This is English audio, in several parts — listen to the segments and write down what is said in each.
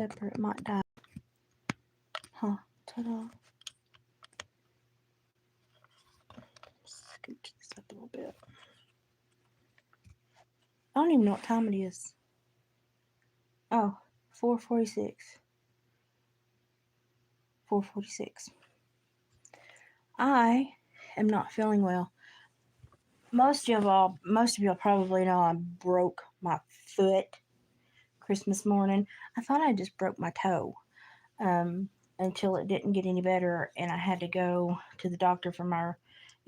pepper, it might die. Huh. Ta-da. Scoot this up a little bit. I don't even know what time it is. Oh, 4:46. 4:46. I am not feeling well. Most of y'all probably know I broke my foot Christmas morning. I thought I just broke my toe, um, until it didn't get any better, and I had to go to the doctor for my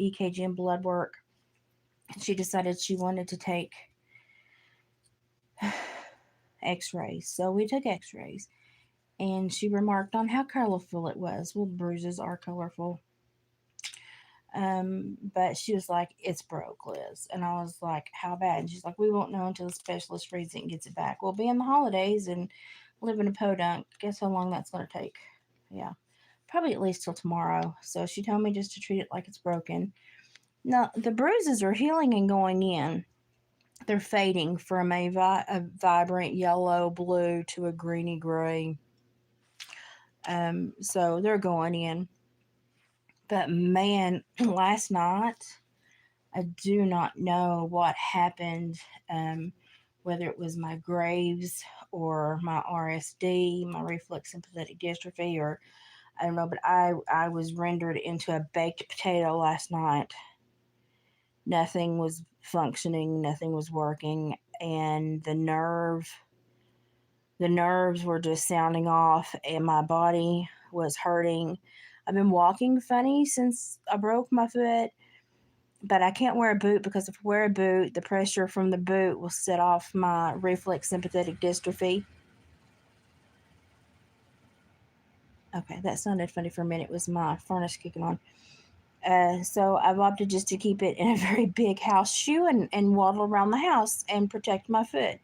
EKG and blood work. She decided she wanted to take X-rays, so we took X-rays, and she remarked on how colorful it was. Well, bruises are colorful. But she was like, "It's broke, Liz," and I was like, "How bad?" And she's like, "We won't know until the specialist reads it and gets it back." Well, being the holidays and living in podunk, guess how long that's going to take? Yeah, probably at least till tomorrow. So she told me just to treat it like it's broken. Now the bruises are healing and going in. They're fading from a vibrant yellow blue to a greeny gray. So they're going in. But man, last night I do not know what happened, um, whether it was my Graves or my RSD, my reflex sympathetic dystrophy, or I don't know, but I was rendered into a baked potato last night. Nothing was functioning, nothing was working, and the nerves were just sounding off, and my body was hurting. I've been walking funny since I broke my foot, but I can't wear a boot because if I wear a boot, the pressure from the boot will set off my reflex sympathetic dystrophy. Okay, that sounded funny for a minute. It was my furnace kicking on. So I've opted just to keep it in a very big house shoe and waddle around the house and protect my foot.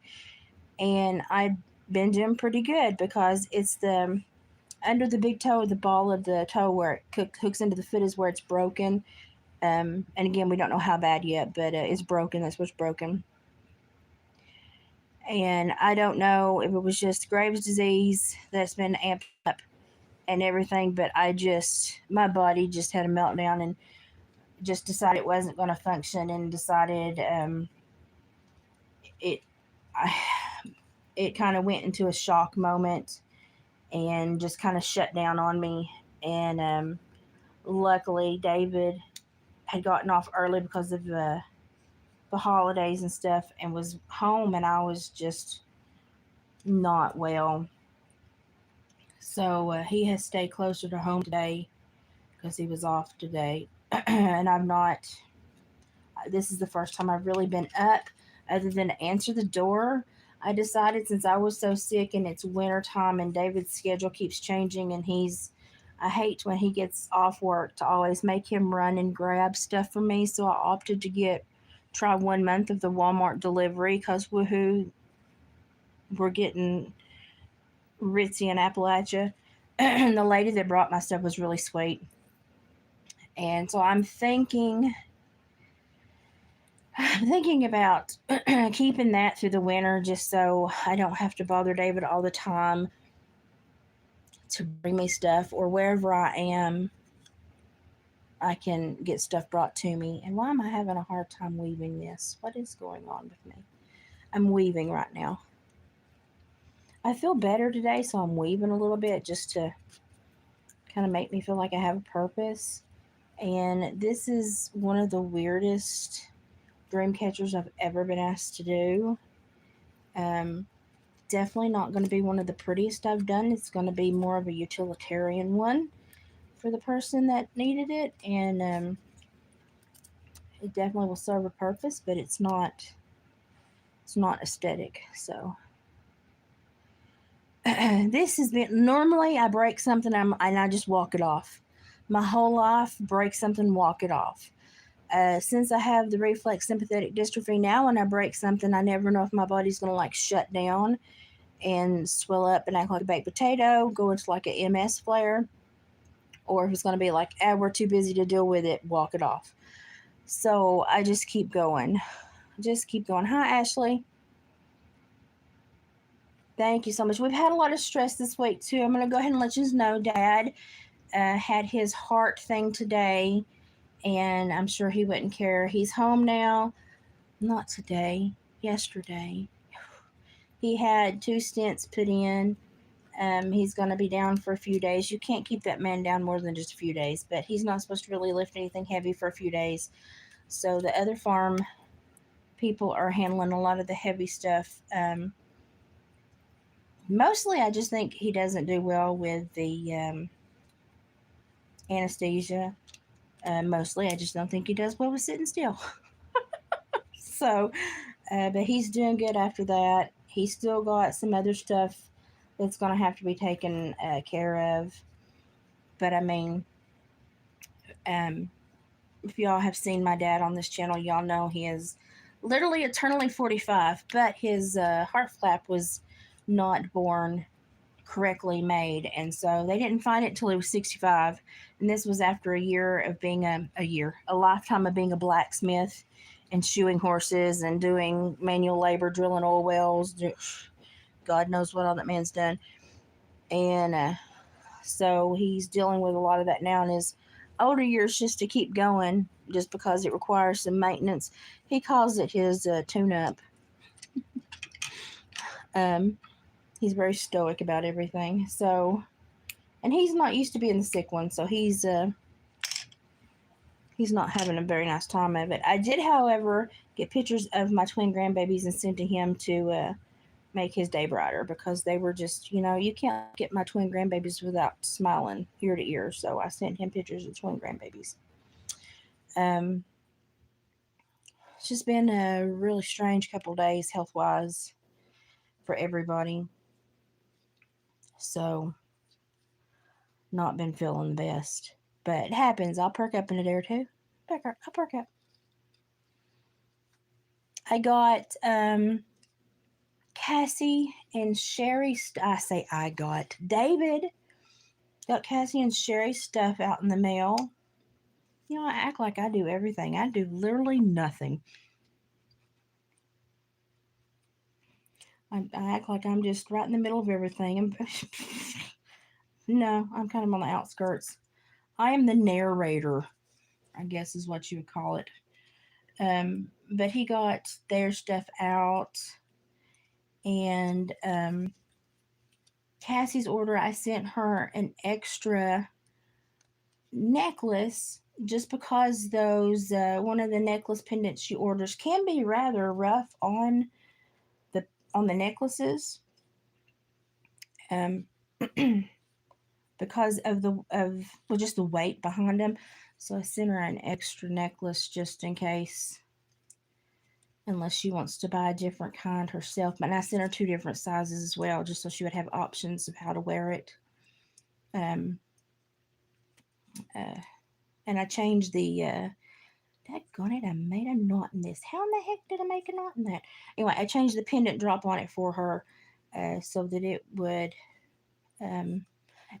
And I've been doing pretty good because it's the under the big toe, the ball of the toe where it hooks into the foot is where it's broken. And again, we don't know how bad yet, but it's broken. That's what's broken. And I don't know if it was just Graves' disease that's been amped up and everything, but my body just had a meltdown and just decided it wasn't going to function and decided it I, it kind of went into a shock moment and just kind of shut down on me. And luckily, David had gotten off early because of the holidays and stuff and was home, and I was just not well. So he has stayed closer to home today because he was off today. And I've not, this is the first time I've really been up other than to answer the door. I decided since I was so sick and it's winter time and David's schedule keeps changing and I hate when he gets off work to always make him run and grab stuff for me. So I opted to try 1 month of the Walmart delivery because woohoo, we're getting ritzy in Appalachia. And the lady that brought my stuff was really sweet. And so I'm thinking about keeping that through the winter just so I don't have to bother David all the time to bring me stuff, or wherever I am, I can get stuff brought to me. And why am I having a hard time weaving this? What is going on with me? I'm weaving right now. I feel better today, so I'm weaving a little bit just to kind of make me feel like I have a purpose. And this is one of the weirdest dream catchers I've ever been asked to do. Um, Definitely not going to be one of the prettiest I've done. It's going to be more of a utilitarian one for the person that needed it, and it definitely will serve a purpose, but it's not aesthetic. So this has been normally I break something and I just walk it off. My whole life, break something, walk it off. Since I have the reflex sympathetic dystrophy now, when I break something, I never know if my body's going to like shut down and swell up and act like a baked potato, go into like an MS flare, or if it's going to be like, we're too busy to deal with it, walk it off. So I just keep going. Just keep going. Hi, Ashley. Thank you so much. We've had a lot of stress this week too. I'm going to go ahead and let you know Dad had his heart thing today, and I'm sure he wouldn't care. He's home now. Not today, yesterday. He had 2 stents put in. He's going to be down for a few days. You can't keep that man down more than just a few days, but he's not supposed to really lift anything heavy for a few days. So the other farm people are handling a lot of the heavy stuff. Mostly, I just think he doesn't do well with the anesthesia. Mostly, I just don't think he does well with sitting still. So, but he's doing good after that. He's still got some other stuff that's going to have to be taken care of. But I mean, um, if y'all have seen my dad on this channel, y'all know he is literally eternally 45, but his heart flap was not born correctly made, and so they didn't find it until he was 65. And this was after a year of being a lifetime of being a blacksmith and shoeing horses and doing manual labor, drilling oil wells. God knows what all that man's done. And so he's dealing with a lot of that now in his older years, just to keep going, just because it requires some maintenance. He calls it his tune up. Um, he's very stoic about everything. So, and he's not used to being the sick one, so he's not having a very nice time of it. I did, however, get pictures of my twin grandbabies and sent to him to make his day brighter, because they were just, you can't get my twin grandbabies without smiling ear to ear. So I sent him pictures of twin grandbabies. Um, it's just been a really strange couple days health wise for everybody. So, not been feeling the best. But it happens. I'll perk up in a day or two. I'll perk up. I got Cassie and Sherry. I say I got. David got Cassie and Sherry stuff out in the mail. I act like I do everything. I do literally nothing. I act like I'm just right in the middle of everything. No, I'm kind of on the outskirts. I am the narrator, I guess is what you would call it. But he got their stuff out, and Cassie's order, I sent her an extra necklace, just because those one of the necklace pendants she orders can be rather rough the on the necklaces, um, because of just the weight behind them. So I sent her an extra necklace just in case, unless she wants to buy a different kind herself. But I sent her 2 different sizes as well, just so she would have options of how to wear it. Um, uh, and I changed the. Daggone it, I made a knot in this. How in the heck did I make a knot in that? Anyway, I changed the pendant drop on it for her, so that it would.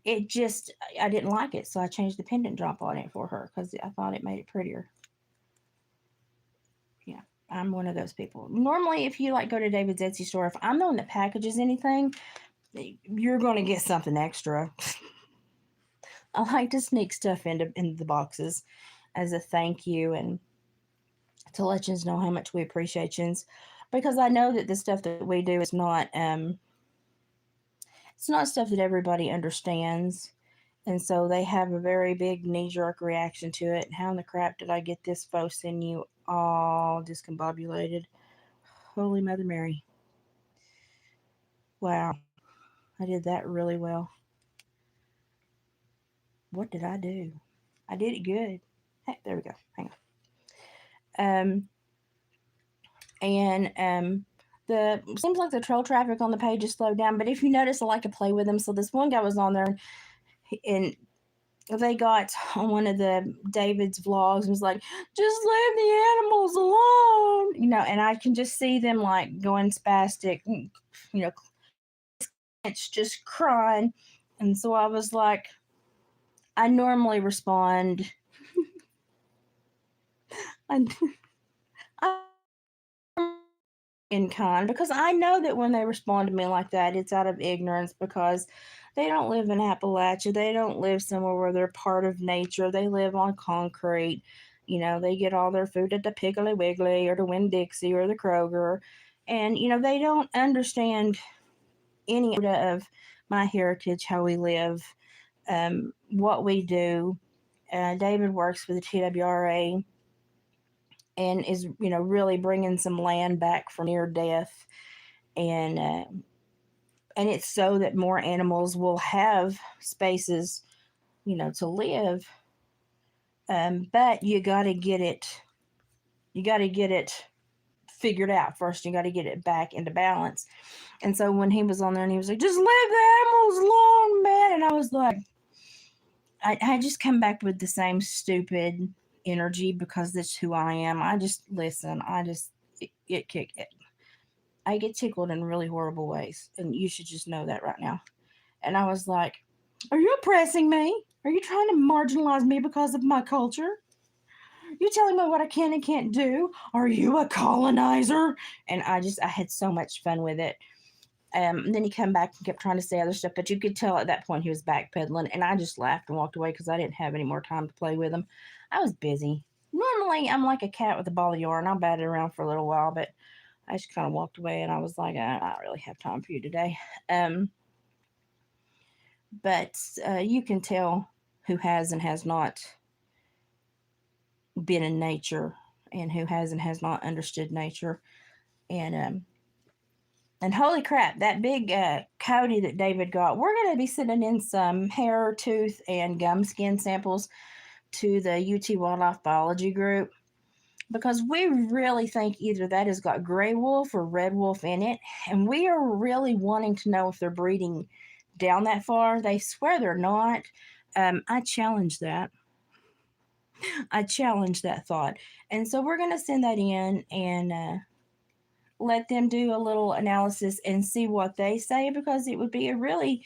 It just, I didn't like it, so I changed the pendant drop on it for her because I thought it made it prettier. Yeah, I'm one of those people. Normally, if you go to David's Etsy store, if I'm the one that packages anything, you're going to get something extra. I like to sneak stuff into the boxes as a thank you, and to let you know how much we appreciate you, because I know that the stuff that we do is not it's not stuff that everybody understands, and so they have a very big knee-jerk reaction to it. How in the crap did I get this faux in you all discombobulated? Holy Mother Mary. Wow, I did that really well. What did I do? I did it good. Hey, there we go. Hang on. And the seems like the troll traffic on the page is slowed down, but if you notice, I like to play with them. So this one guy was on there, and they got on one of the David's vlogs and was like, just leave the animals alone, and I can just see them going spastic, it's just crying. And so I was like, I normally respond, I in kind, because I know that when they respond to me like that, it's out of ignorance, because they don't live in Appalachia. They don't live somewhere where they're part of nature. They live on concrete. They get all their food at the Piggly Wiggly or the Winn Dixie or the Kroger. And, they don't understand any of my heritage, how we live, what we do. David works for the TWRA and is, really bringing some land back from near death. And it's so that more animals will have spaces, to live. But you got to get it figured out first. You got to get it back into balance. And so when he was on there and he was like, just leave the animals alone, man. And I was like, I just come back with the same stupid energy because that's who I am. I just listen. It I get tickled in really horrible ways, and you should just know that right now. And I was like, are you oppressing me? Are you trying to marginalize me because of my culture? You telling me what I can and can't do? Are you a colonizer? And I had so much fun with it. And then he came back and kept trying to say other stuff, but you could tell at that point he was backpedaling, and I just laughed and walked away because I didn't have any more time to play with him. I was busy. Normally, I'm like a cat with a ball of yarn. I'll bat it around for a little while, but I just kind of walked away, and I was like, I don't really have time for you today. But you can tell who has and has not been in nature, and who has and has not understood nature. And holy crap, that big coyote that David got, we're going to be sending in some hair, tooth, and gum skin samples to the UT Wildlife Biology group, because we really think either that has got gray wolf or red wolf in it. And we are really wanting to know if they're breeding down that far. They swear they're not. I challenge that. I challenge that thought. And so we're going to send that in and let them do a little analysis and see what they say, because it would be a really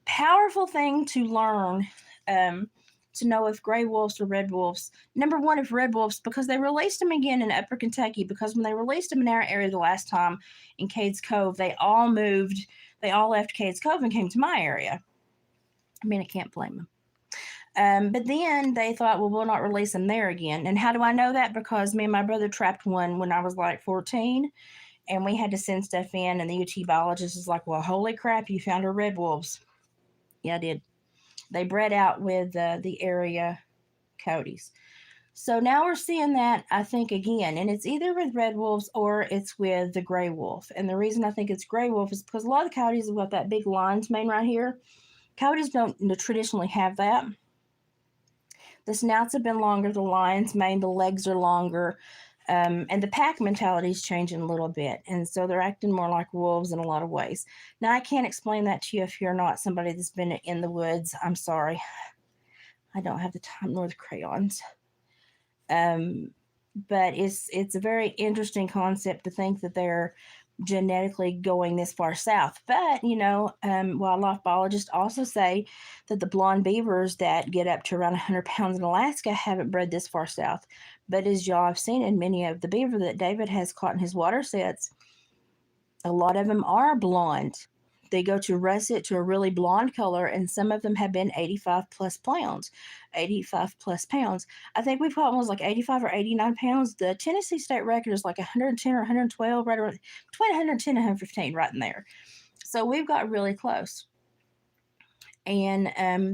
powerful thing to learn, to know if gray wolves or red wolves. Number one, if red wolves, because they released them again in Upper Kentucky, because when they released them in our area the last time in Cades Cove, they all left Cades Cove and came to my area. I mean, I can't blame them. But then they thought, well, we'll not release them there again. And how do I know that? Because me and my brother trapped one when I was like 14, and we had to send stuff in, and the UT biologist is like, well, holy crap, you found our red wolves. Yeah, I did. They bred out with the area coyotes. So now we're seeing that, I think, again, and it's either with red wolves or it's with the gray wolf. And the reason I think it's gray wolf is because a lot of the coyotes have got that big lion's mane right here. Coyotes don't traditionally have that. The snouts have been longer, the lion's mane, the legs are longer, and the pack mentality is changing a little bit. And so they're acting more like wolves in a lot of ways. Now, I can't explain that to you if you're not somebody that's been in the woods. I'm sorry. I don't have the time nor the crayons. But it's a very interesting concept to think that they're genetically going this far south. But wildlife biologists also say that the blonde beavers that get up to around 100 pounds in Alaska haven't bred this far south. But as y'all have seen in many of the beaver that David has caught in his water sets, a lot of them are blonde. They go to russet to a really blonde color, and some of them have been 85 plus pounds. 85 plus pounds. I think we've caught ones like 85 or 89 pounds. The Tennessee state record is like 110 or 112, right around between 110 and 115, right in there. So we've got really close. And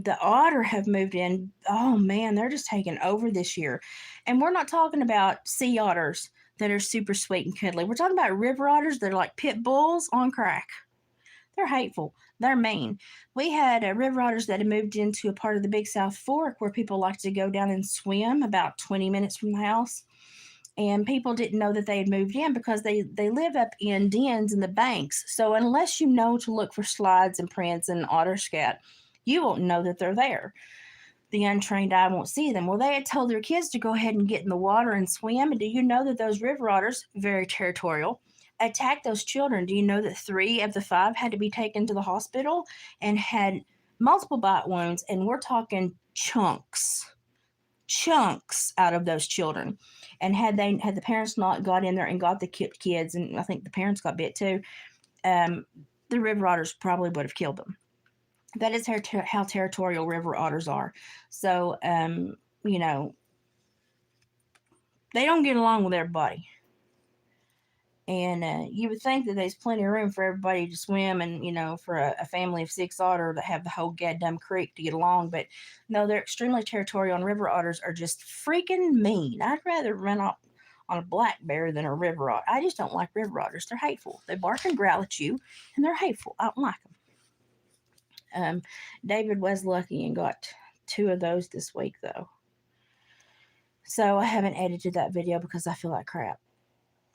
the otter have moved in. Oh man, they're just taking over this year. And we're not talking about sea otters that are super sweet and cuddly. We're talking about river otters that are like pit bulls on crack. They're hateful. They're mean. We had river otters that had moved into a part of the Big South Fork where people like to go down and swim about 20 minutes from the house. And people didn't know that they had moved in because they live up in dens in the banks. So unless you know to look for slides and prints and otter scat, you won't know that they're there. The untrained eye won't see them. Well, they had told their kids to go ahead and get in the water and swim. And do you know that those river otters, very territorial, attacked those children? Do you know that 3 of the 5 had to be taken to the hospital and had multiple bite wounds? And we're talking chunks. chunks out of those children. And had the parents not got in there and got the kids, and I think the parents got bit too, um, the river otters probably would have killed them. That is how territorial river otters are. So, you know, they don't get along with everybody. And you would think that there's plenty of room for everybody to swim, and for a family of 6 otter to have the whole goddamn creek to get along. But no, they're extremely territorial, and river otters are just freaking mean. I'd rather run off on a black bear than a river otter. I just don't like river otters. They're hateful. They bark and growl at you, and they're hateful. I don't like them. David was lucky and got 2 of those this week, though. So I haven't edited that video because I feel like crap.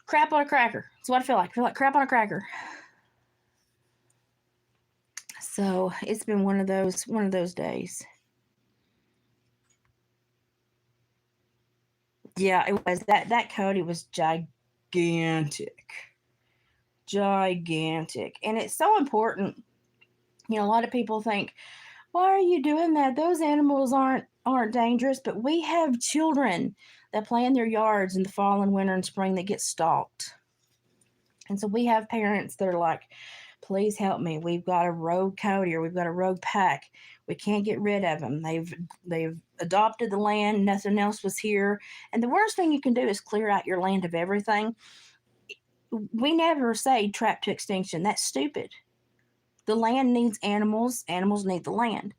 Crap on a cracker. That's what I feel like. I feel like crap on a cracker. So it's been one of those days. Yeah, it was. That coyote was gigantic. Gigantic. And it's so important. A lot of people think, why are you doing that? Those animals aren't dangerous, but we have children that play in their yards in the fall and winter and spring that get stalked. And so we have parents that are like, please help me. We've got a rogue coyote, or we've got a rogue pack. We can't get rid of them. They've adopted the land. Nothing else was here. And the worst thing you can do is clear out your land of everything. We never say trap to extinction. That's stupid. The land needs animals. Animals need the land.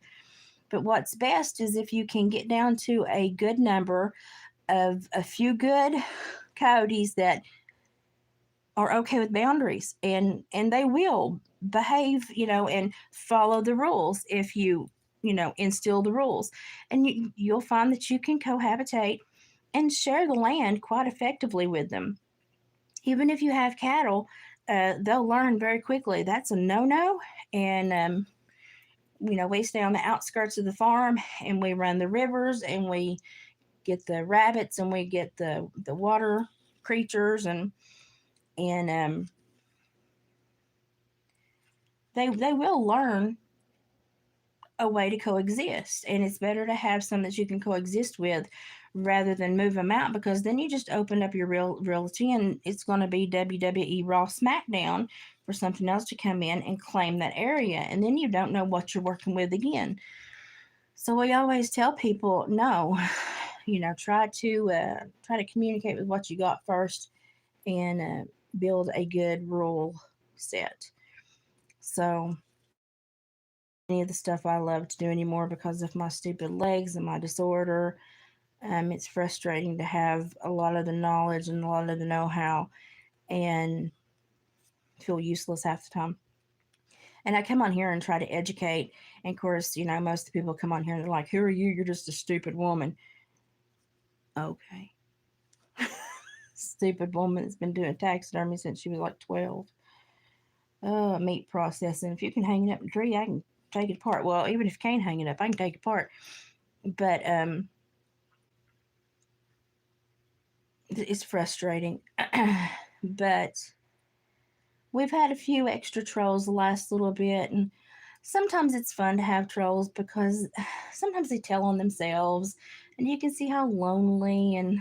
But what's best is if you can get down to a good number of a few good coyotes that are okay with boundaries, and they will behave, and follow the rules if you instill the rules. And you'll find that you can cohabitate and share the land quite effectively with them. Even if you have cattle, they'll learn very quickly that's a no-no. And we stay on the outskirts of the farm, and we run the rivers, and we get the rabbits, and we get the water creatures, and they will learn a way to coexist. And it's better to have some that you can coexist with rather than move them out, because then you just open up your realty, and it's going to be WWE Raw SmackDown for something else to come in and claim that area, and then you don't know what you're working with again. So we always tell people, no, try to communicate with what you got first, and build a good rule set. So any of the stuff I love to do anymore because of my stupid legs and my disorder. It's frustrating to have a lot of the knowledge and a lot of the know-how and feel useless half the time. And I come on here and try to educate. And of course, most of the people come on here and they're like, who are you? You're just a stupid woman. Okay. Stupid woman that's been doing taxidermy since she was like 12. Meat processing. If you can hang it up in a tree, I can take it apart. Well, even if you can't hang it up, I can take it apart. But it's frustrating. But we've had a few extra trolls the last little bit, and sometimes it's fun to have trolls because sometimes they tell on themselves, and you can see how lonely and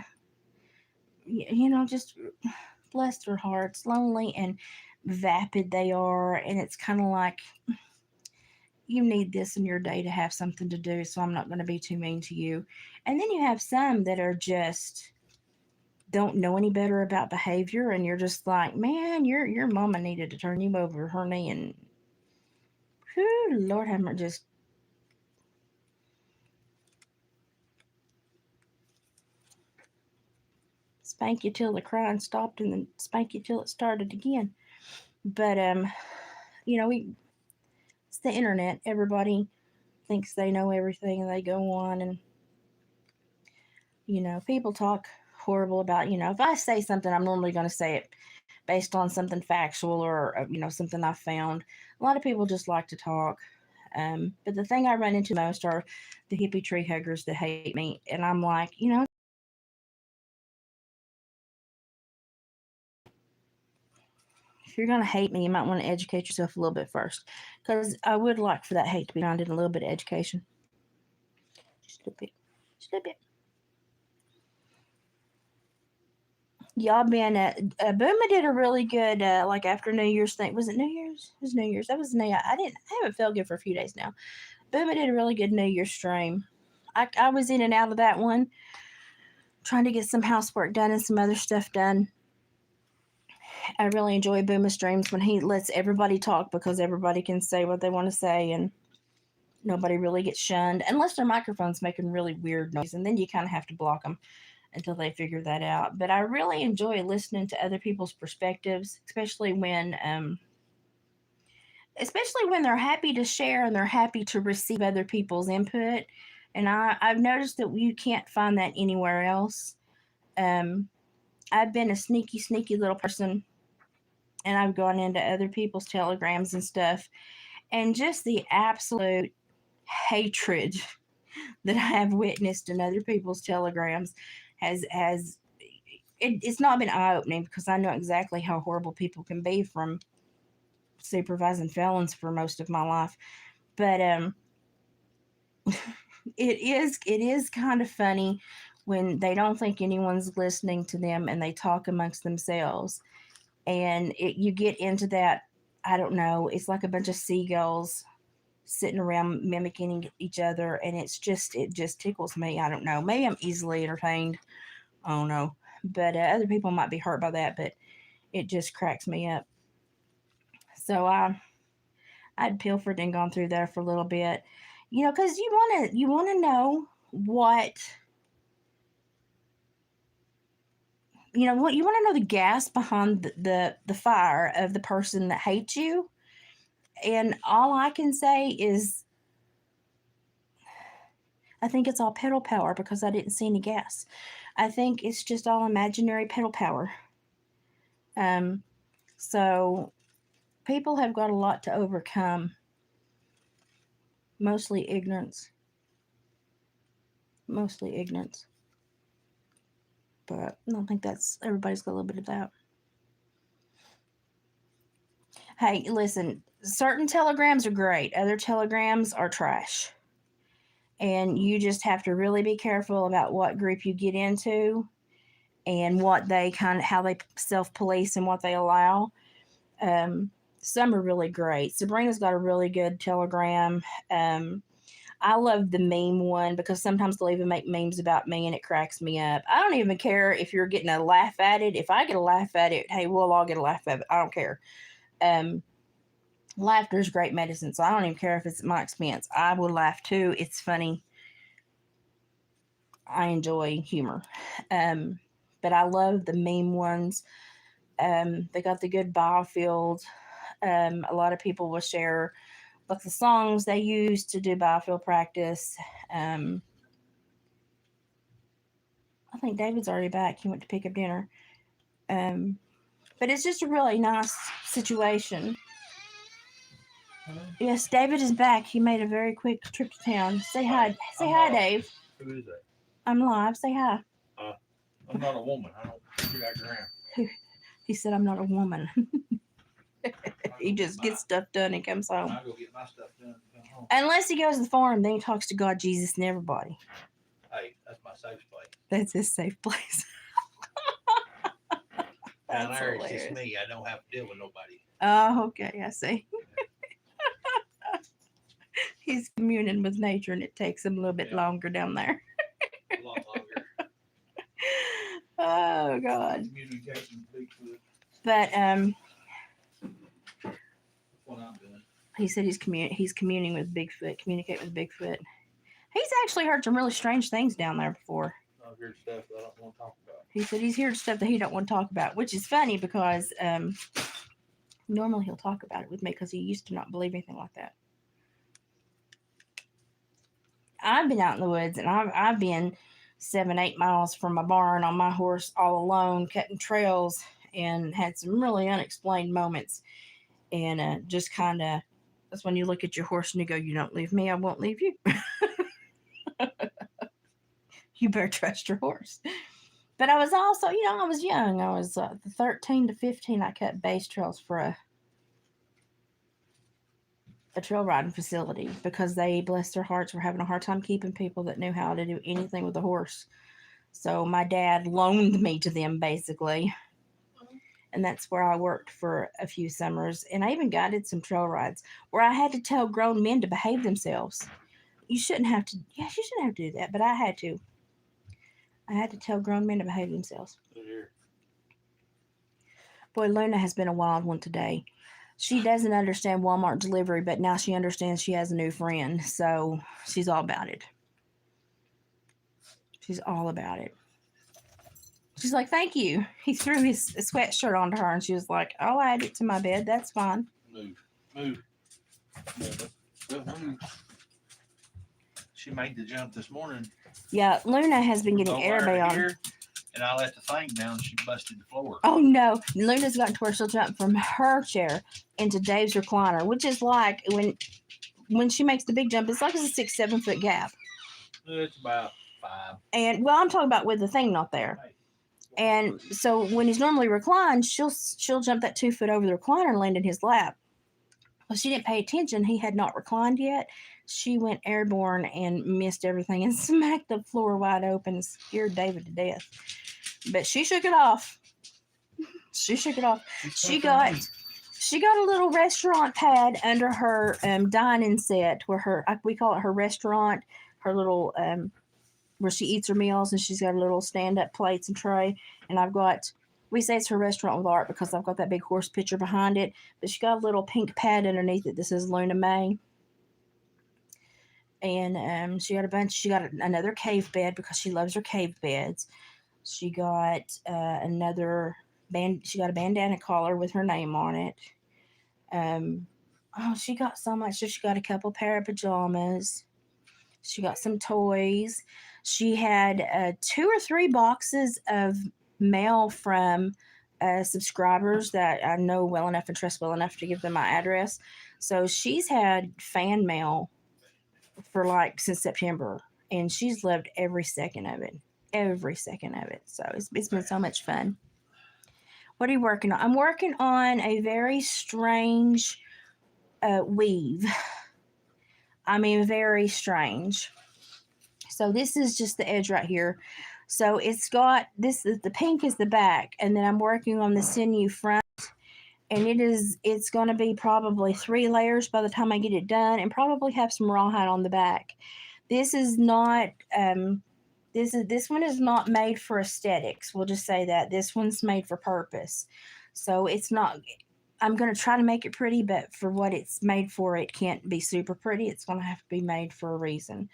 just bless their hearts, lonely and vapid they are. And it's kind of like, you need this in your day to have something to do, so I'm not going to be too mean to you. And then you have some that are just don't know any better about behavior, and you're just like, man, your mama needed to turn you over her knee, and whew, Lord have mercy, just spank you till the crying stopped, and then spank you till it started again. But it's the internet. Everybody thinks they know everything, and they go on, and people talk horrible about, if I say something, I'm normally going to say it based on something factual, or something I found. A lot of people just like to talk. But the thing I run into most are the hippie tree huggers that hate me, and I'm like, if you're going to hate me, you might want to educate yourself a little bit first, because I would like for that hate to be found in a little bit of education. Just a little bit. Just a little bit. Y'all been Booma did a really good like after New Year's thing. Was it New Year's? It was New Year's. That was New. I haven't felt good for a few days now. Booma did a really good New Year's stream. I was in and out of that one, trying to get some housework done and some other stuff done. I really enjoy Booma's streams when he lets everybody talk because everybody can say what they want to say and nobody really gets shunned unless their microphone's making really weird noise, and then you kind of have to block them until they figure that out. But I really enjoy listening to other people's perspectives, especially when they're happy to share and they're happy to receive other people's input. And I've noticed that you can't find that anywhere else. Um, I've been a sneaky, sneaky little person, and I've gone into other people's telegrams and stuff, and just the absolute hatred that I have witnessed in other people's telegrams has it's not been eye opening because I know exactly how horrible people can be from supervising felons for most of my life. But it is kind of funny when they don't think anyone's listening to them and they talk amongst themselves, and you get into that. I don't know. It's like a bunch of seagulls sitting around mimicking each other, and it just tickles me. I don't know. Maybe I'm easily entertained. I don't know, but other people might be hurt by that, but it just cracks me up. So I'd pilfered and gone through there for a little bit, because you want to know what you want to know the gas behind the fire of the person that hates you. And all I can say is I think it's all pedal power because I didn't see any gas. I think it's just all imaginary pedal power. Um, so people have got a lot to overcome, mostly ignorance, mostly ignorance. But I don't think that's everybody's got a little bit of that. Hey, listen, certain telegrams are great, other telegrams are trash. And you just have to really be careful about what group you get into and what they kind of how they self police and what they allow. Um, some are really great. Sabrina's got a really good telegram. Um, I love the meme one because sometimes they'll even make memes about me and it cracks me up. I don't even care if you're getting a laugh at it. If I get a laugh at it, hey, we'll all get a laugh at it. I don't care. Um, Laughter is great medicine, so I don't even care if it's at my expense. I will laugh too. It's funny. I enjoy humor. Um, but I love the meme ones. They got the good biofield. A lot of people will share like the songs they use to do biofield practice. Um, I think David's already back. He went to pick up dinner. Um, but it's just a really nice situation. Yes, David is back. He made a very quick trip to town. Say hi. Say hi, Dave. Who is that? I'm live. Say hi. I'm not a woman. I don't do that around. He said, I'm not a woman. He just gets stuff done and comes home. I go get my stuff done and come home. Unless he goes to the farm, then he talks to God, Jesus, and everybody. Hey, that's my safe place. That's his safe place. Down there, it's just me. I don't have to deal with nobody. Oh, okay. I see. He's communing with nature, and it takes him a little bit longer down there. A lot longer. Oh, God. Communication with Bigfoot. But That's what I'm doing. he said he's communing with Bigfoot, communicate with Bigfoot. He's actually heard some really strange things down there before. I've heard stuff that I don't want to talk about. He said he's heard stuff that he don't want to talk about, which is funny because normally he'll talk about it with me because he used to not believe anything like that. I've been out in the woods and I've been 7-8 miles from my barn on my horse all alone, cutting trails, and had some really unexplained moments. And just kind of, that's when you look at your horse and you go, you don't leave me, I won't leave you. You better trust your horse. But I was also, I was young. I was 13 to 15. I cut base trails for a trail riding facility because they, bless their hearts, were having a hard time keeping people that knew how to do anything with a horse. So my dad loaned me to them basically. And that's where I worked for a few summers. And I even guided some trail rides where I had to tell grown men to behave themselves. You shouldn't have to, yes, you shouldn't have to do that, but I had to. I had to tell grown men to behave themselves. Here. Boy, Luna has been a wild one today. She doesn't understand Walmart delivery, but now she understands she has a new friend. So she's all about it. She's all about it. She's like, thank you. He threw his sweatshirt onto her and she was like, I'll add it to my bed. That's fine. Move. Move. Move. She made the jump this morning. Yeah, Luna has been getting airbound. Here, and I let the thing down. She busted the floor. Oh no. Luna's gotten to where she'll jump from her chair into Dave's recliner, which is like when she makes the big jump, it's like it's a 6-7 foot gap. It's about 5. And well, I'm talking about with the thing not there. And so when he's normally reclined, she'll jump that 2 foot over the recliner and land in his lap. Well, she didn't pay attention. He had not reclined yet. She went airborne and missed everything and smacked the floor wide open and scared David to death. But she shook it off. She shook it off. She got a little restaurant pad under her dining set where we call it her restaurant, her little where she eats her meals, and she's got a little stand-up plates and tray. And we say it's her restaurant with art because I've got that big horse picture behind it. But she got a little pink pad underneath it that says Luna May. And she got another cave bed because she loves her cave beds. She got she got a bandana collar with her name on it. She got so much. So she got a couple pair of pajamas. She got some toys. She had 2 or 3 boxes of mail from subscribers that I know well enough and trust well enough to give them my address. So she's had fan mail for since September, and she's loved every second of it. Every second of it. So it's been so much fun. What are you working on? I'm working on a very strange weave. I mean, very strange. So this is just the edge right here. So it's got the pink is the back, and then I'm working on the sinew front, and it's going to be probably 3 layers by the time I get it done, and probably have some rawhide on the back. This is not this one is not made for aesthetics. We'll just say that this one's made for purpose. So it's not. I'm going to try to make it pretty, but for what it's made for, it can't be super pretty. It's going to have to be made for a reason.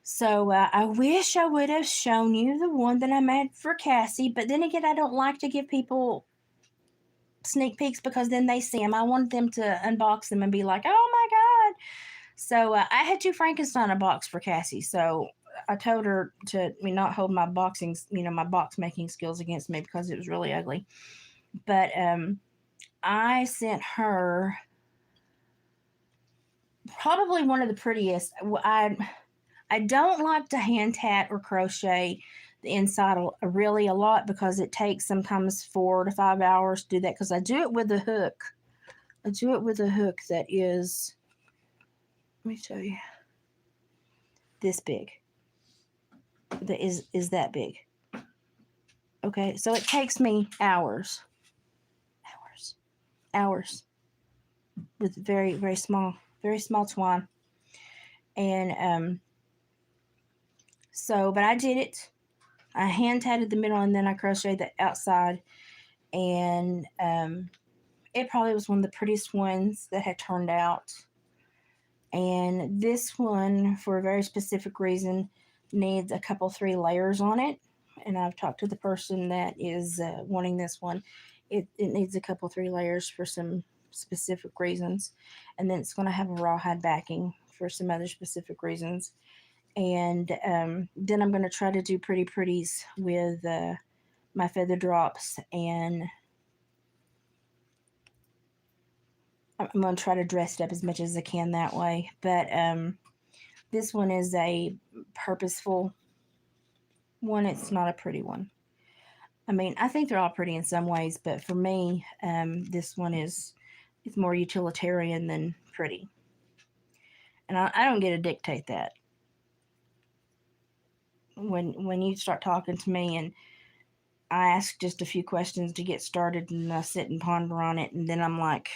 So I wish I would have shown you the one that I made for Cassie, but then again, I don't like to give people sneak peeks because then they see them. I want them to unbox them and be like, oh my God. So I had to Frankenstein a box for Cassie. So I told her to not hold my box making skills against me because it was really ugly. But I sent her probably one of the prettiest. I don't like to hand tat or crochet the inside really a lot because it takes sometimes 4 to 5 hours to do that because I do it with a hook. I do it with a hook that is, let me show you, this big. That is that big. Okay, so it takes me hours with very, very small twine. And but I did it. I hand tatted the middle and then I crocheted the outside. And it probably was one of the prettiest ones that had turned out. And this one, for a very specific reason, needs a couple 3 layers on it. And I've talked to the person that is wanting this one. It needs a couple 3 layers for some specific reasons. And then it's going to have a rawhide backing for some other specific reasons. And then I'm going to try to do pretties with my feather drops, and I'm going to try to dress it up as much as I can that way. But this one is a purposeful one. It's not a pretty one. I mean, I think they're all pretty in some ways, but for me, this one is more utilitarian than pretty. And I don't get to dictate that. when you start talking to me and I ask just a few questions to get started and I sit and ponder on it and then I'm like,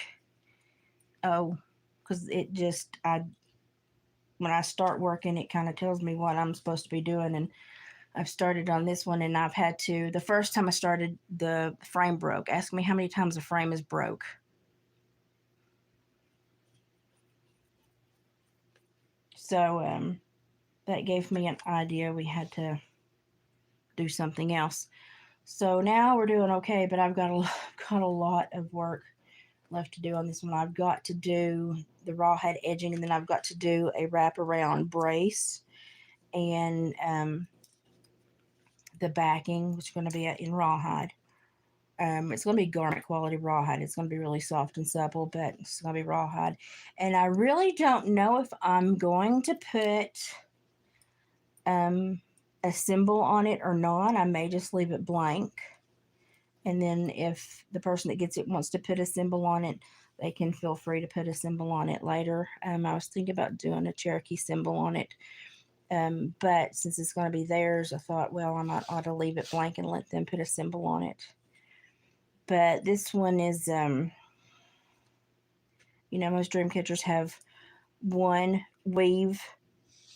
oh, because it just I when I start working, it kind of tells me what I'm supposed to be doing. And I've started on this one, and I've had to. The first time I started, the frame broke. Ask me how many times a frame is broke. So that gave me an idea. We had to do something else. So now we're doing okay, but I've got got a lot of work left to do on this one. I've got to do the rawhide edging, and then I've got to do a wraparound brace and the backing, which is going to be in rawhide. It's going to be garment quality rawhide. It's going to be really soft and supple, but it's going to be rawhide. And I really don't know if I'm going to put um, a symbol on it or not. I may just leave it blank. And then if the person that gets it wants to put a symbol on it, they can feel free to put a symbol on it later. I was thinking about doing a Cherokee symbol on it. But since it's going to be theirs, I thought, well, I might ought to leave it blank and let them put a symbol on it. But this one is, most dream catchers have one weave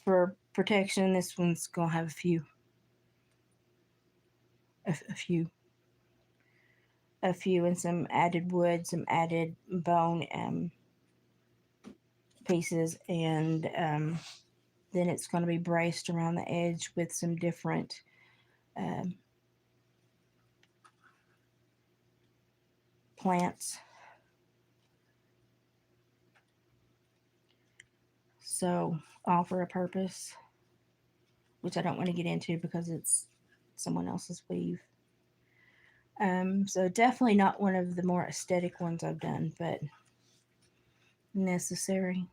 for protection. This one's going to have a few, and some added wood, some added bone pieces, and then it's going to be braced around the edge with some different um, plants. So, all for a purpose, which I don't want to get into because it's someone else's weave. So definitely not one of the more aesthetic ones I've done, but necessary.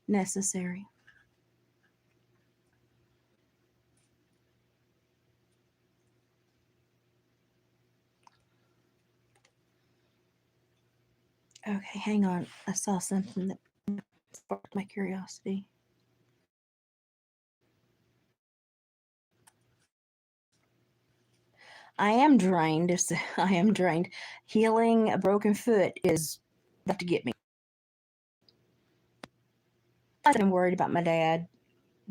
Necessary. Okay, hang on. I saw something that sparked my curiosity. I am drained. I am drained. Healing a broken foot is enough to get me. I'm worried about my dad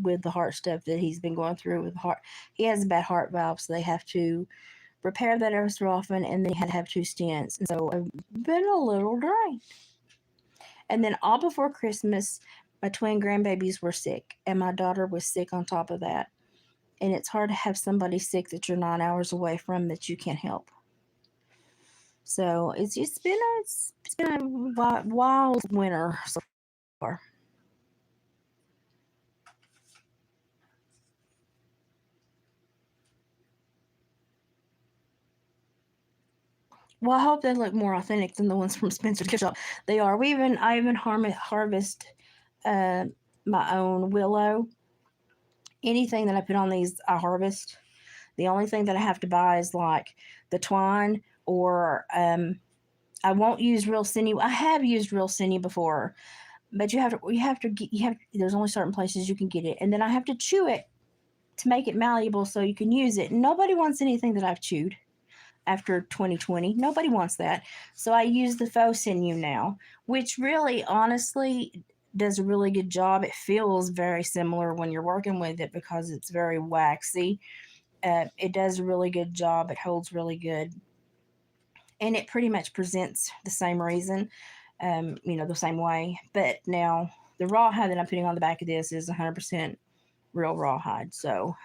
with the heart stuff that he's been going through with heart. He has a bad heart valve, so they have to repair that every so often, and then he had to have 2 stents. And so I've been a little drained. And then all before Christmas, my twin grandbabies were sick, and my daughter was sick on top of that. And it's hard to have somebody sick that you're 9 hours away from that you can't help. So it's been a wild winter so far. Well, I hope they look more authentic than the ones from Spencer's Gift Shop. They are. I even harvest uh, my own willow. Anything that I put on these, I harvest. The only thing that I have to buy is like the twine, or I won't use real sinew. I have used real sinew before, but there's only certain places you can get it, and then I have to chew it to make it malleable so you can use it. Nobody wants anything that I've chewed after 2020. Nobody wants that. So I use the faux sinew now, which really, honestly, does a really good job. It feels very similar when you're working with it because it's very waxy. It does a really good job. It holds really good. And it pretty much presents the same reason, the same way. But now the rawhide that I'm putting on the back of this is 100% real rawhide. So,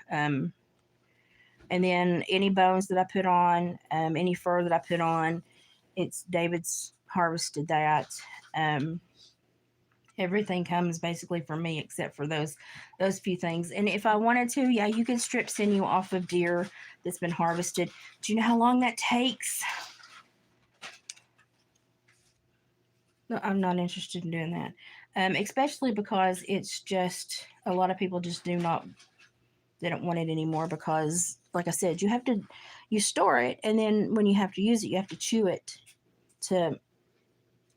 and then any bones that I put on, any fur that I put on, it's David's harvested that. Um, Everything comes basically from me except for those few things. And if I wanted to, yeah, you can strip sinew off of deer that's been harvested. Do you know how long that takes? No, I'm not interested in doing that. Especially because it's just a lot of people just they don't want it anymore because, like I said, you store it, and then when you have to use it, you have to chew it to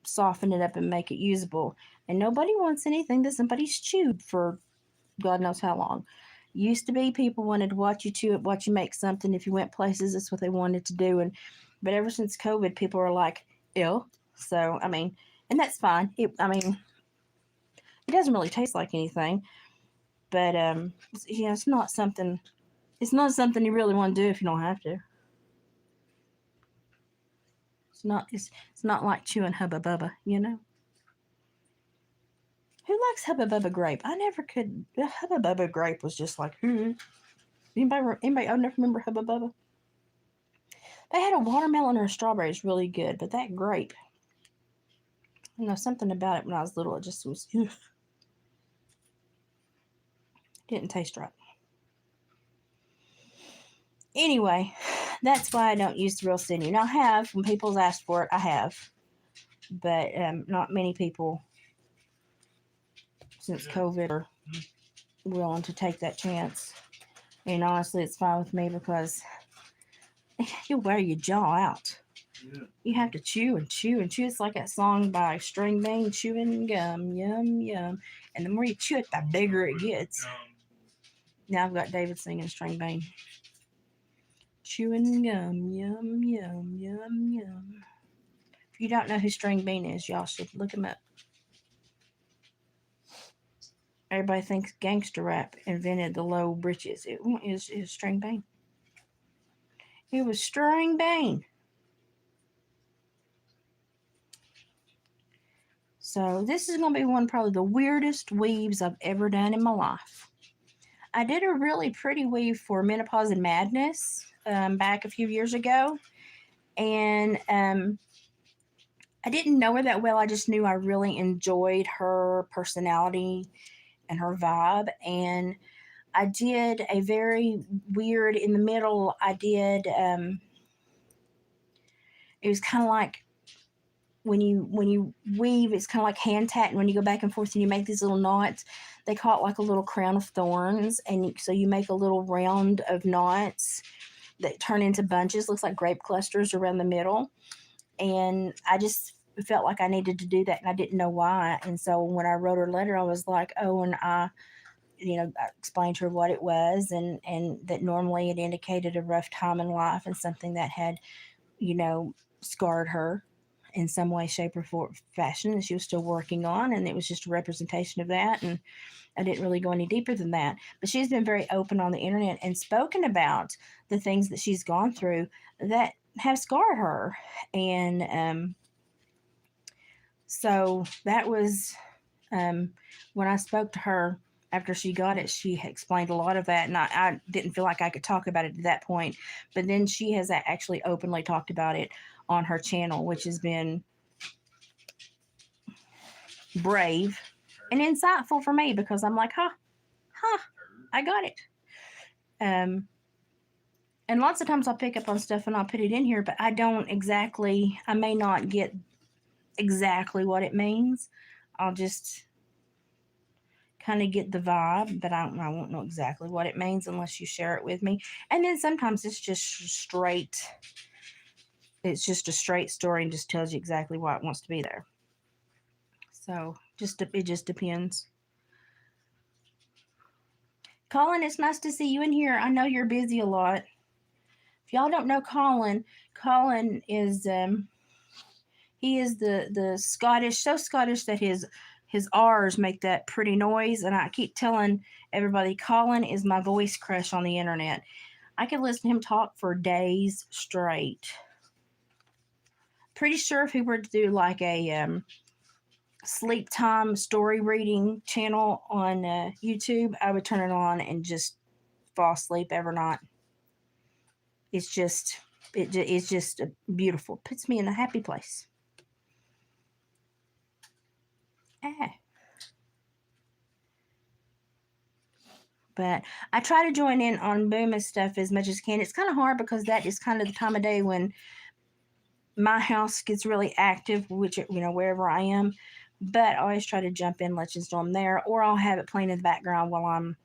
soften it up and make it usable. And nobody wants anything that somebody's chewed for God knows how long. Used to be people wanted to watch you chew it, watch you make something. If you went places, that's what they wanted to do. But ever since COVID, people are like, ill. So I mean, and that's fine. It doesn't really taste like anything, but it's not something. It's not something you really want to do if you don't have to. It's not. It's not like chewing Hubba Bubba. Who likes Hubba Bubba grape? I never could. The Hubba Bubba grape was just like, Anybody? I never remember Hubba Bubba. They had a watermelon or a strawberry. It's really good, but that grape, something about it when I was little. It just was. Didn't taste right. Anyway, that's why I don't use the real sinew. Now I have when people's asked for it. I have, but not many people since COVID are willing to take that chance. And honestly, it's fine with me because you'll wear your jaw out. Yeah. You have to chew and chew and chew. It's like that song by String Bean, chewing gum, yum, yum. And the more you chew it, the bigger it gets. Now I've got David singing String Bean. Chewing gum, yum, yum, yum, yum. If you don't know who String Bean is, y'all should look him up. Everybody thinks gangster rap invented the low britches. It was String Bean. It was String Bean. So this is going to be probably the weirdest weaves I've ever done in my life. I did a really pretty weave for Menopause and Madness back a few years ago. And I didn't know her that well. I just knew I really enjoyed her personality and her vibe. And I did a very weird, in the middle, I did, it was kind of like, when you weave, it's kind of like hand tat, and when you go back and forth and you make these little knots, they call it like a little crown of thorns, and so you make a little round of knots that turn into bunches, looks like grape clusters around the middle. And I just felt like I needed to do that, and I didn't know why. And so when I wrote her a letter, I was like, oh, and I explained to her what it was, and that normally it indicated a rough time in life and something that had, scarred her in some way, shape, or fashion that she was still working on, and it was just a representation of that. And I didn't really go any deeper than that. But she's been very open on the internet and spoken about the things that she's gone through that have scarred her. And so that was when I spoke to her after she got it, she explained a lot of that, and I didn't feel like I could talk about it at that point. But then she has actually openly talked about it on her channel, which has been brave and insightful for me, because I'm like, I got it. And lots of times I'll pick up on stuff and I'll put it in here, but I may not get exactly what it means. I'll just kind of get the vibe, but I won't know exactly what it means unless you share it with me. And then sometimes it's just a straight story and just tells you exactly why it wants to be there. So it just depends. Colin, it's nice to see you in here. I know you're busy a lot. If y'all don't know Colin is he is the Scottish, so Scottish that his R's make that pretty noise. And I keep telling everybody, Colin is my voice crush on the internet. I could listen to him talk for days straight. Pretty sure if he were to do like a sleep time story reading channel on YouTube, I would turn it on and just fall asleep every night. It's just beautiful. Puts me in a happy place. But I try to join in on Booma's stuff as much as I can. It's kind of hard because that is kind of the time of day when my house gets really active, which, wherever I am. But I always try to jump in, let you know I'm there, or I'll have it playing in the background while I'm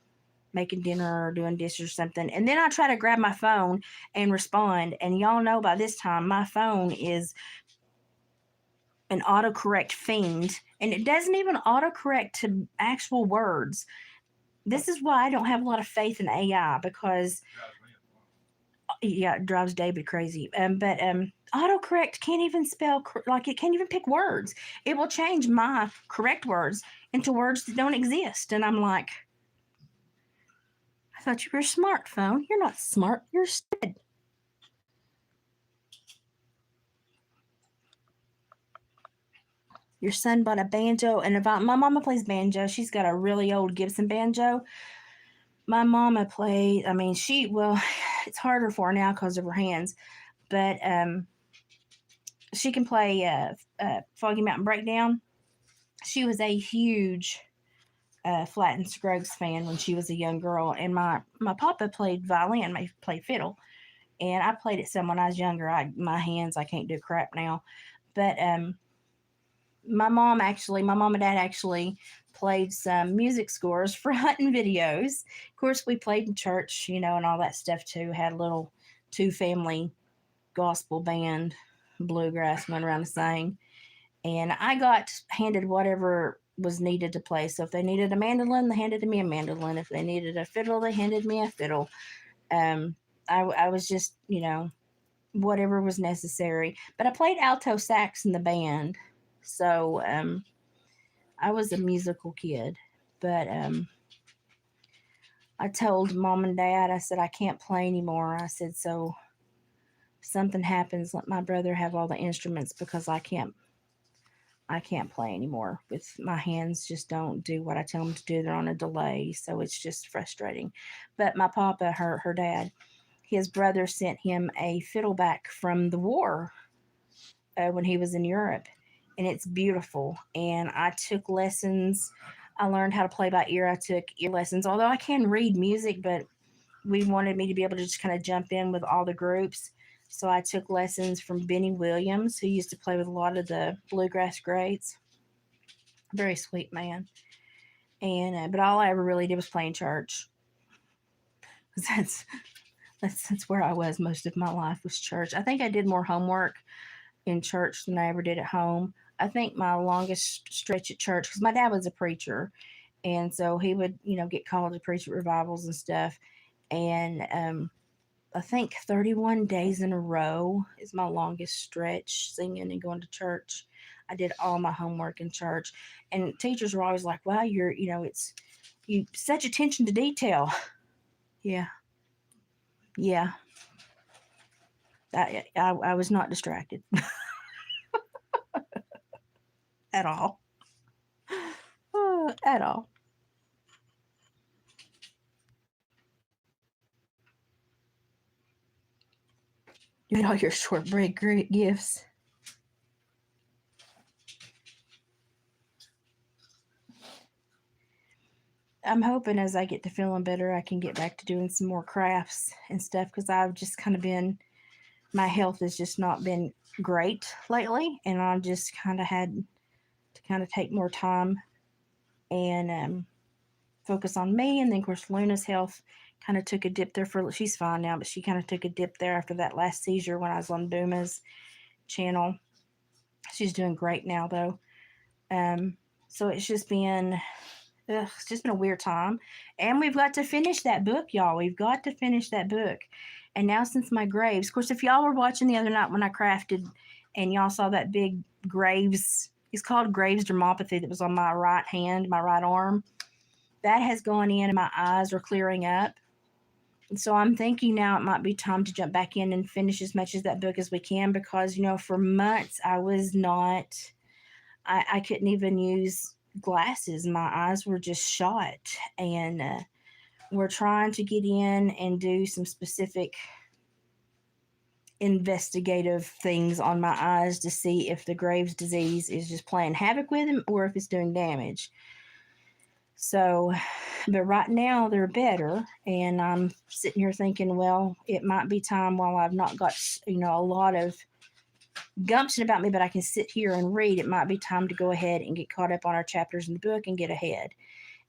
making dinner or doing dishes or something. And then I try to grab my phone and respond. And y'all know by this time, my phone is an autocorrect fiend. And it doesn't even autocorrect to actual words. This is why I don't have a lot of faith in AI because yeah, it drives David crazy. But autocorrect can't even spell like it can't even pick words. It will change my correct words into words that don't exist, and I'm like, I thought you were a smartphone. You're not smart. You're stupid. Your son bought a banjo, and if my mama plays banjo, she's got a really old Gibson banjo. My mama played. I mean, well, it's harder for her now because of her hands, but she can play Foggy Mountain Breakdown. She was a huge Flatt and Scruggs fan when she was a young girl, and my papa played violin, played fiddle, and I played it some when I was younger. My hands, I can't do crap now, but my mom and dad actually played some music scores for hunting videos. Of course, we played in church, and all that stuff too. Had a little two family gospel band, bluegrass went around to sing, and I got handed whatever was needed to play. So if they needed a mandolin, they handed me a mandolin. If they needed a fiddle, they handed me a fiddle. Um, I was just, whatever was necessary. But I played alto sax in the band, so I was a musical kid. But I told mom and dad, I said I can't play anymore. I said so. If something happens, let my brother have all the instruments because I can't play anymore. With my hands just don't do what I tell them to do. They're on a delay, so it's just frustrating. But my papa, her dad, his brother sent him a fiddle back from the war when he was in Europe, and it's beautiful. And I took lessons. I learned how to play by ear. I took ear lessons, although I can read music, but we wanted me to be able to just kind of jump in with all the groups. So I took lessons from Benny Williams, who used to play with a lot of the bluegrass greats. Very sweet man. And but all I ever really did was play in church. That's that's where I was most of my life was church. I think I did more homework in church than I ever did at home. I think my longest stretch at church because my dad was a preacher, and so he would get called to preach at revivals and stuff. And I think 31 days in a row is my longest stretch singing and going to church. I did all my homework in church, and teachers were always like, "Wow, it's you such attention to detail." Yeah, yeah. I was not distracted at all, at all. You had all your shortbread gifts. I'm hoping as I get to feeling better, I can get back to doing some more crafts and stuff because I've just kind of been, my health has just not been great lately, and I've just kind of had to kind of take more time and focus on me. And then, of course, Luna's health kind of took a dip there she's fine now, but she kind of took a dip there after that last seizure when I was on Booma's channel. She's doing great now, though. So it's just been a weird time. And we've got to finish that book, y'all. We've got to finish that book. And now, since my graves, of course, if y'all were watching the other night when I crafted and y'all saw that big graves, it's called Graves dermopathy that was on my right hand, my right arm. That has gone in and my eyes are clearing up. And so I'm thinking now it might be time to jump back in and finish as much of that book as we can because, for months I was not, I couldn't even use glasses. My eyes were just shot. And we're trying to get in and do some specific investigative things on my eyes to see if the Graves disease is just playing havoc with them or if it's doing damage. So, but right now they're better, and I'm sitting here thinking, well, it might be time while I've not got a lot of gumption about me, but I can sit here and read. It might be time to go ahead and get caught up on our chapters in the book and get ahead.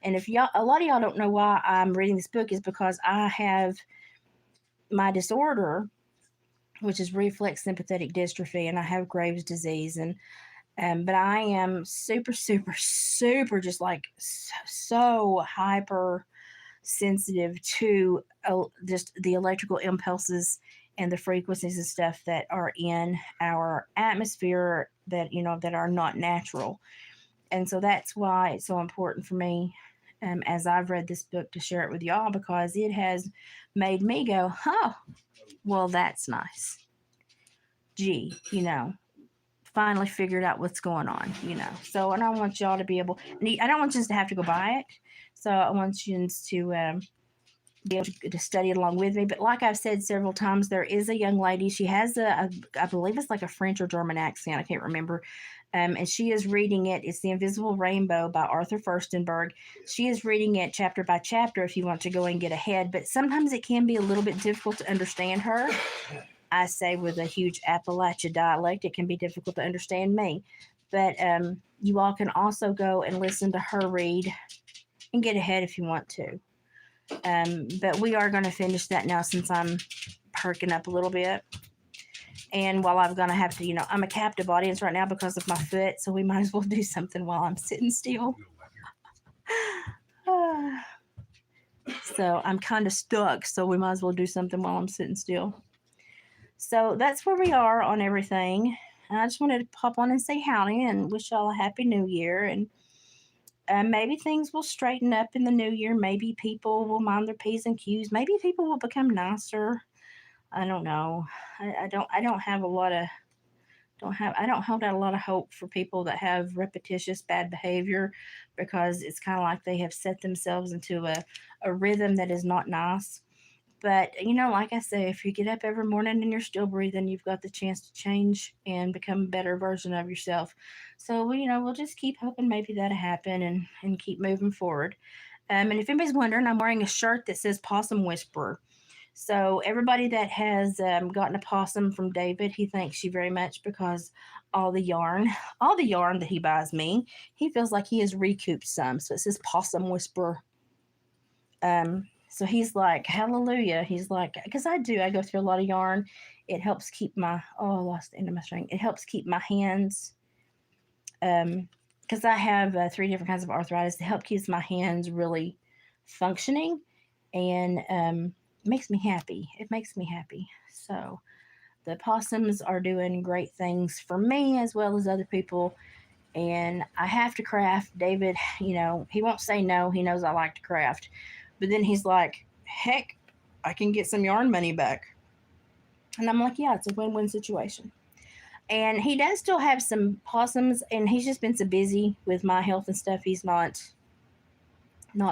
And if a lot of y'all don't know why I'm reading this book is because I have my disorder, which is reflex sympathetic dystrophy, and I have Graves' disease, and but I am super, super, super, just like so hyper sensitive to just the electrical impulses and the frequencies and stuff that are in our atmosphere that that are not natural. And so that's why it's so important for me, as I've read this book, to share it with y'all, because it has made me go, oh, well, that's nice. Gee, finally figured out what's going on. So, and I want y'all to be able, I don't want you to have to go buy it. So I want you to be able to study it along with me. But like I've said several times, there is a young lady. She has I believe it's like a French or German accent. I can't remember. And she is reading it. It's The Invisible Rainbow by Arthur Furstenberg. She is reading it chapter by chapter if you want to go and get ahead. But sometimes it can be a little bit difficult to understand her. I say with a huge Appalachia dialect, it can be difficult to understand me. But you all can also go and listen to her read and get ahead if you want to. But we are going to finish that now since I'm perking up a little bit. And while I'm going to have to, I'm a captive audience right now because of my foot, so we might as well do something while I'm sitting still. So I'm kind of stuck, so we might as well do something while I'm sitting still. So that's where we are on everything. And I just wanted to pop on and say howdy and wish y'all a happy new year. And maybe things will straighten up in the new year. Maybe people will mind their P's and Q's. Maybe people will become nicer. I don't know. I don't have a lot of I don't hold out a lot of hope for people that have repetitious bad behavior, because it's kind of like they have set themselves into a rhythm that is not nice. But like I say, if you get up every morning and you're still breathing, you've got the chance to change and become a better version of yourself. So we'll just keep hoping maybe that'll happen, and keep moving forward. And if anybody's wondering, I'm wearing a shirt that says Possum Whisperer. So everybody that has gotten a possum from David, he thanks you very much, because all the yarn, all the yarn that he buys me, he feels like he has recouped some. So it says Possum Whisperer. So he's like, hallelujah. He's like, because I do, I go through a lot of yarn. It helps keep my, I lost the end of my string. It helps keep my hands, because I have 3 different kinds of arthritis. It helps keeps my hands really functioning, and makes me happy. It makes me happy. So the possums are doing great things for me as well as other people. And I have to craft. David, he won't say no. He knows I like to craft. But then he's like, heck, I can get some yarn money back. And I'm like, yeah, it's a win win situation. And he does still have some possums, and he's just been so busy with my health and stuff. He's not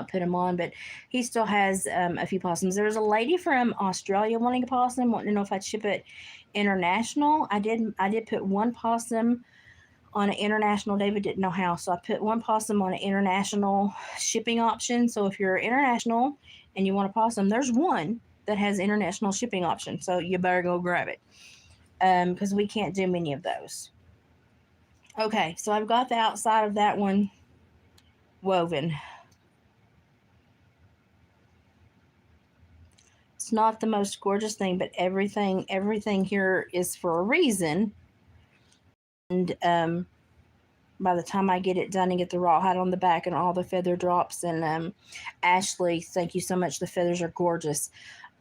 put them on, but he still has a few possums. There was a lady from Australia wanting a possum, wanting to know if I'd ship it international. I did put one possum on an international. David didn't know how, so I put one possum on an international shipping option. So if you're international and you want a possum, there's one that has international shipping option. So you better go grab it, because we can't do many of those. Okay, so I've got the outside of that one woven. It's not the most gorgeous thing, but everything here is for a reason. And by the time I get it done and get the rawhide on the back and all the feather drops, and Ashley, thank you so much. The feathers are gorgeous.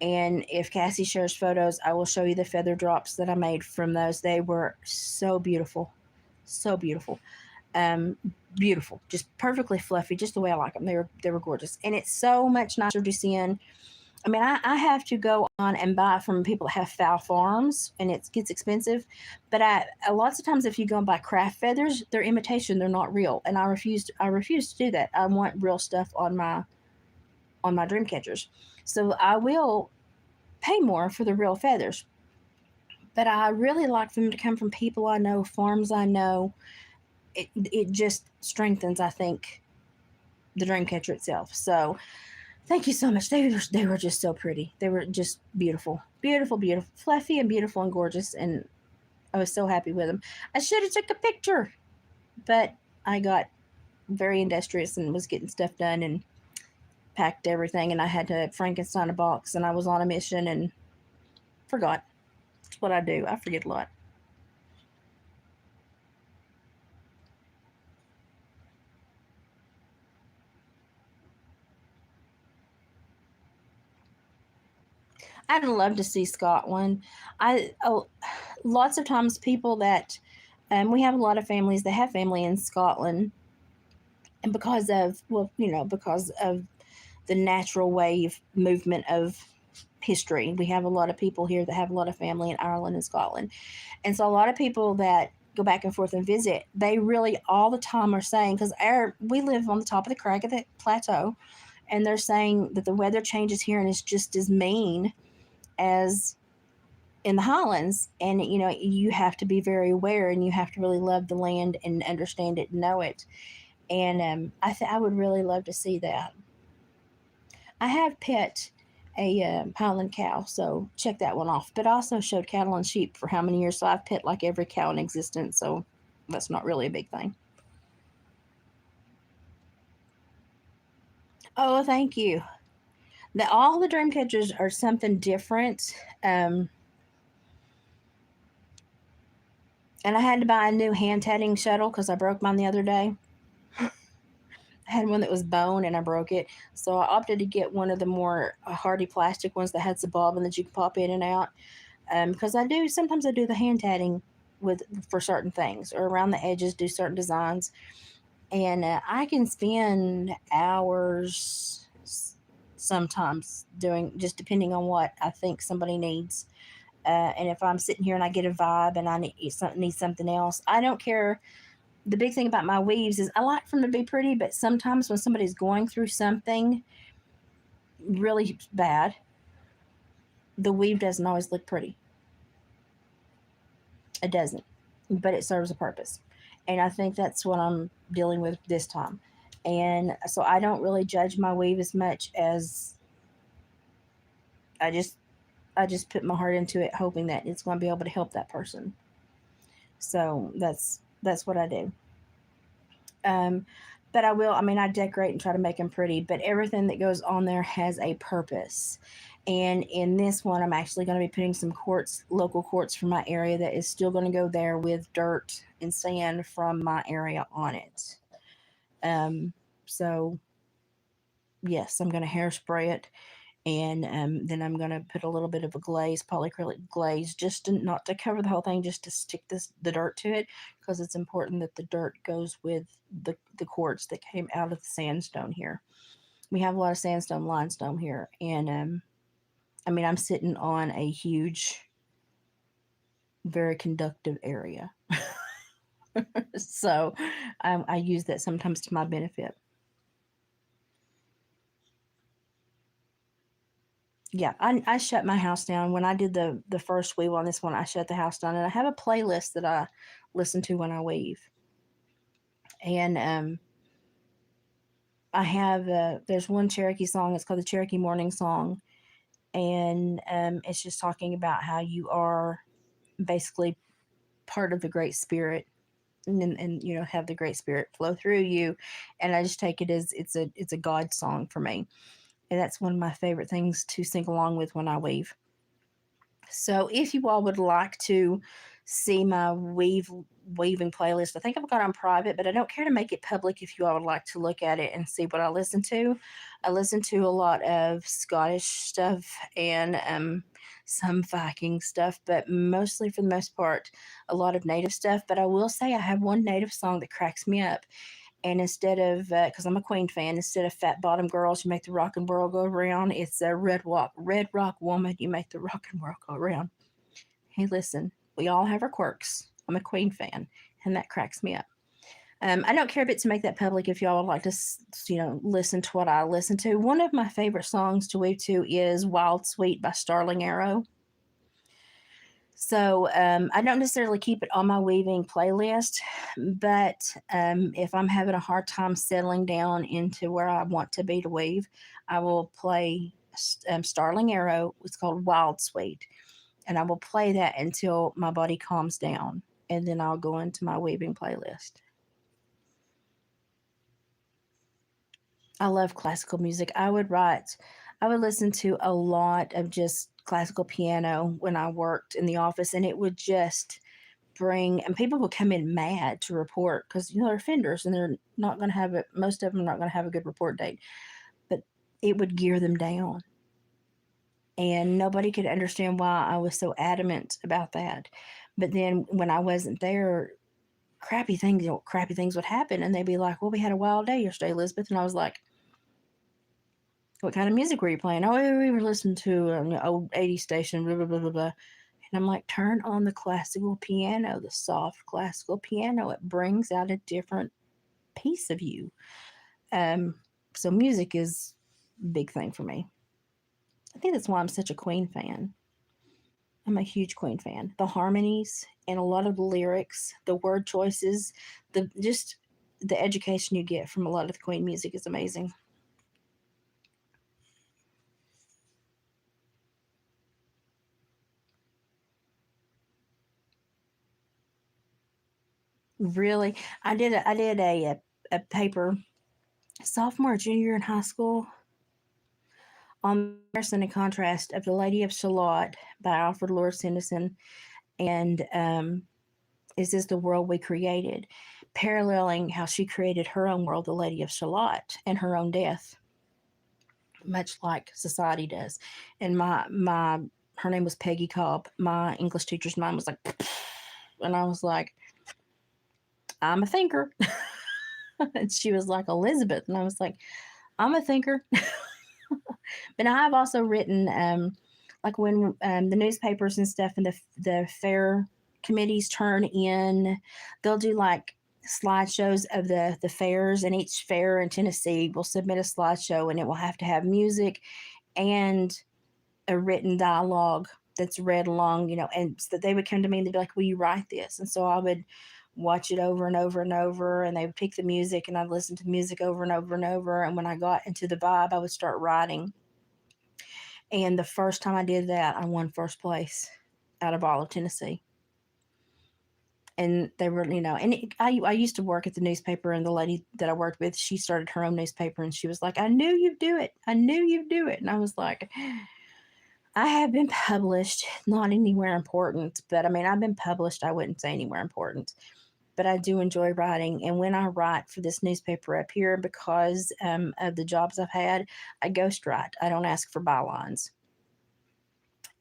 And if Cassie shares photos, I will show you the feather drops that I made from those. They were so beautiful, so beautiful. Um, Beautiful, just perfectly fluffy, just the way I like them. They were gorgeous, and it's so much nicer to see in. I mean, I have to go on and buy from people that have foul farms, and it gets expensive. But lots of times, if you go and buy craft feathers, they're imitation; they're not real, and I refuse. I refuse to do that. I want real stuff on my dream catchers, so I will pay more for the real feathers. But I really like them to come from people I know, farms I know. It just strengthens, I think, the dream catcher itself. So thank you so much. They were just so pretty. They were just beautiful, beautiful, beautiful, fluffy and beautiful and gorgeous. And I was so happy with them. I should have took a picture, but I got very industrious and was getting stuff done and packed everything. And I had to Frankenstein a box, and I was on a mission and forgot. That's what I do. I forget a lot. I'd love to see Scotland. I lots of times people that we have a lot of families that have family in Scotland, and because of because of the natural wave movement of history, we have a lot of people here that have a lot of family in Ireland and Scotland, and so a lot of people that go back and forth and visit, they really all the time are saying, because our we live on the top of the crag of the plateau, and they're saying that the weather changes here and it's just as mean as in the Highlands. And you have to be very aware, and you have to really love the land and understand it and know it. And I would really love to see that. I have pet a Highland cow, so check that one off. But I also showed cattle and sheep for how many years, so I've pet like every cow in existence. So that's not really a big thing. Oh, thank you. All the dream catchers are something different. Um, and I had to buy a new hand tatting shuttle because I broke mine the other day. I had one that was bone and I broke it. So I opted to get one of the more hardy plastic ones that has the bobbin that you can pop in and out. Because sometimes I do the hand tatting with for certain things or around the edges, do certain designs. And I can spend hours sometimes doing, just depending on what I think somebody needs. And if I'm sitting here and I get a vibe and I need something else, I don't care. The big thing about my weaves is I like them to be pretty, but sometimes when somebody's going through something really bad, the weave doesn't always look pretty. It doesn't, but it serves a purpose. And I think that's what I'm dealing with this time. And so I don't really judge my weave as much as I just I just put my heart into it, hoping that it's going to be able to help that person. So that's what I do. Um, but I will. I mean, I decorate and try to make them pretty, but everything that goes on there has a purpose. And in this one, I'm actually going to be putting some quartz, local quartz from my area, that is still going to go there with dirt and sand from my area on it. Um, so yes, I'm going to hairspray it, and then I'm going to put a little bit of a glaze, polyacrylic glaze, just not to cover the whole thing, just to stick the dirt to it, because it's important that the dirt goes with the quartz that came out of the sandstone here. We have a lot of sandstone, limestone here, and I mean, I'm sitting on a huge, very conductive area, so I use that sometimes to my benefit. Yeah, I shut my house down when I did the first weave on this one. I shut the house down, and I have a playlist that I listen to when I weave. And I have there's one Cherokee song. It's called the Cherokee Morning Song, and it's just talking about how you are basically part of the Great Spirit, and have the Great Spirit flow through you. And I just take it as it's a God song for me, and that's one of my favorite things to sing along with when I weave. So if you all would like to see my weaving playlist, I think I've got on private, but I don't care to make it public if you all would like to look at it and see what I listen to. I listen to a lot of Scottish stuff and some Viking stuff, but mostly for the most part, a lot of native stuff. But I will say I have one native song that cracks me up. And instead of, because I'm a Queen fan, instead of Fat Bottom Girls, you make the rock and world go around. It's a Red Rock Woman, you make the rock and world go around. Hey, listen, we all have our quirks. I'm a Queen fan, and that cracks me up. I don't care a bit to make that public if y'all would like to, listen to what I listen to. One of my favorite songs to weave to is Wild Sweet by Starling Arrow. So I don't necessarily keep it on my weaving playlist, but if I'm having a hard time settling down into where I want to be to weave, I will play Starling Arrow. It's called Wild Sweet, and I will play that until my body calms down, and then I'll go into my weaving playlist. I love classical music. I would listen to a lot of just classical piano when I worked in the office, and it would just and people will come in mad to report because they're offenders and they're not going to have it. Most of them are not going to have a good report date, but it would gear them down. And nobody could understand why I was so adamant about that. But then when I wasn't there, crappy things would happen, and they'd be like, "Well, we had a wild day yesterday, Elizabeth," and I was like, "What kind of music were you playing?" "Oh, we were listening to an old '80s station, blah blah blah blah blah." And I'm like, "Turn on the classical piano, the soft classical piano. It brings out a different piece of you." Um, so music is a big thing for me. I think that's why I'm such a Queen fan. I'm a huge Queen fan. The harmonies and a lot of the lyrics, the word choices, the just the education you get from a lot of the Queen music is amazing. Really, I did a paper sophomore junior year in high school on the comparison and contrast of the Lady of Shalott by Alfred Lord Tennyson and Is This the World We Created, paralleling how she created her own world, the Lady of Shalott, and her own death, much like society does. And my her name was Peggy Cobb. My English teacher's mind was like, and I was like, I'm a thinker. And she was like, Elizabeth, and I was like, I'm a thinker. But I have also written, like when the newspapers and stuff and the fair committees turn in, they'll do like slideshows of the fairs, and each fair in Tennessee will submit a slideshow, and it will have to have music and a written dialogue that's read along, and so they would come to me and they'd be like, "Will you write this?" And so I would watch it over and over and over, and they would pick the music, and I'd listen to the music over and over and over. And when I got into the vibe, I would start writing. And the first time I did that, I won first place out of all of Tennessee. And they were, I used to work at the newspaper, and the lady that I worked with, she started her own newspaper, and she was like, "I knew you'd do it. I knew you'd do it." And I was like, I have been published, not anywhere important, but I mean, I've been published. I wouldn't say anywhere important, but I do enjoy writing. And when I write for this newspaper up here, because of the jobs I've had, I ghost write. I don't ask for bylines.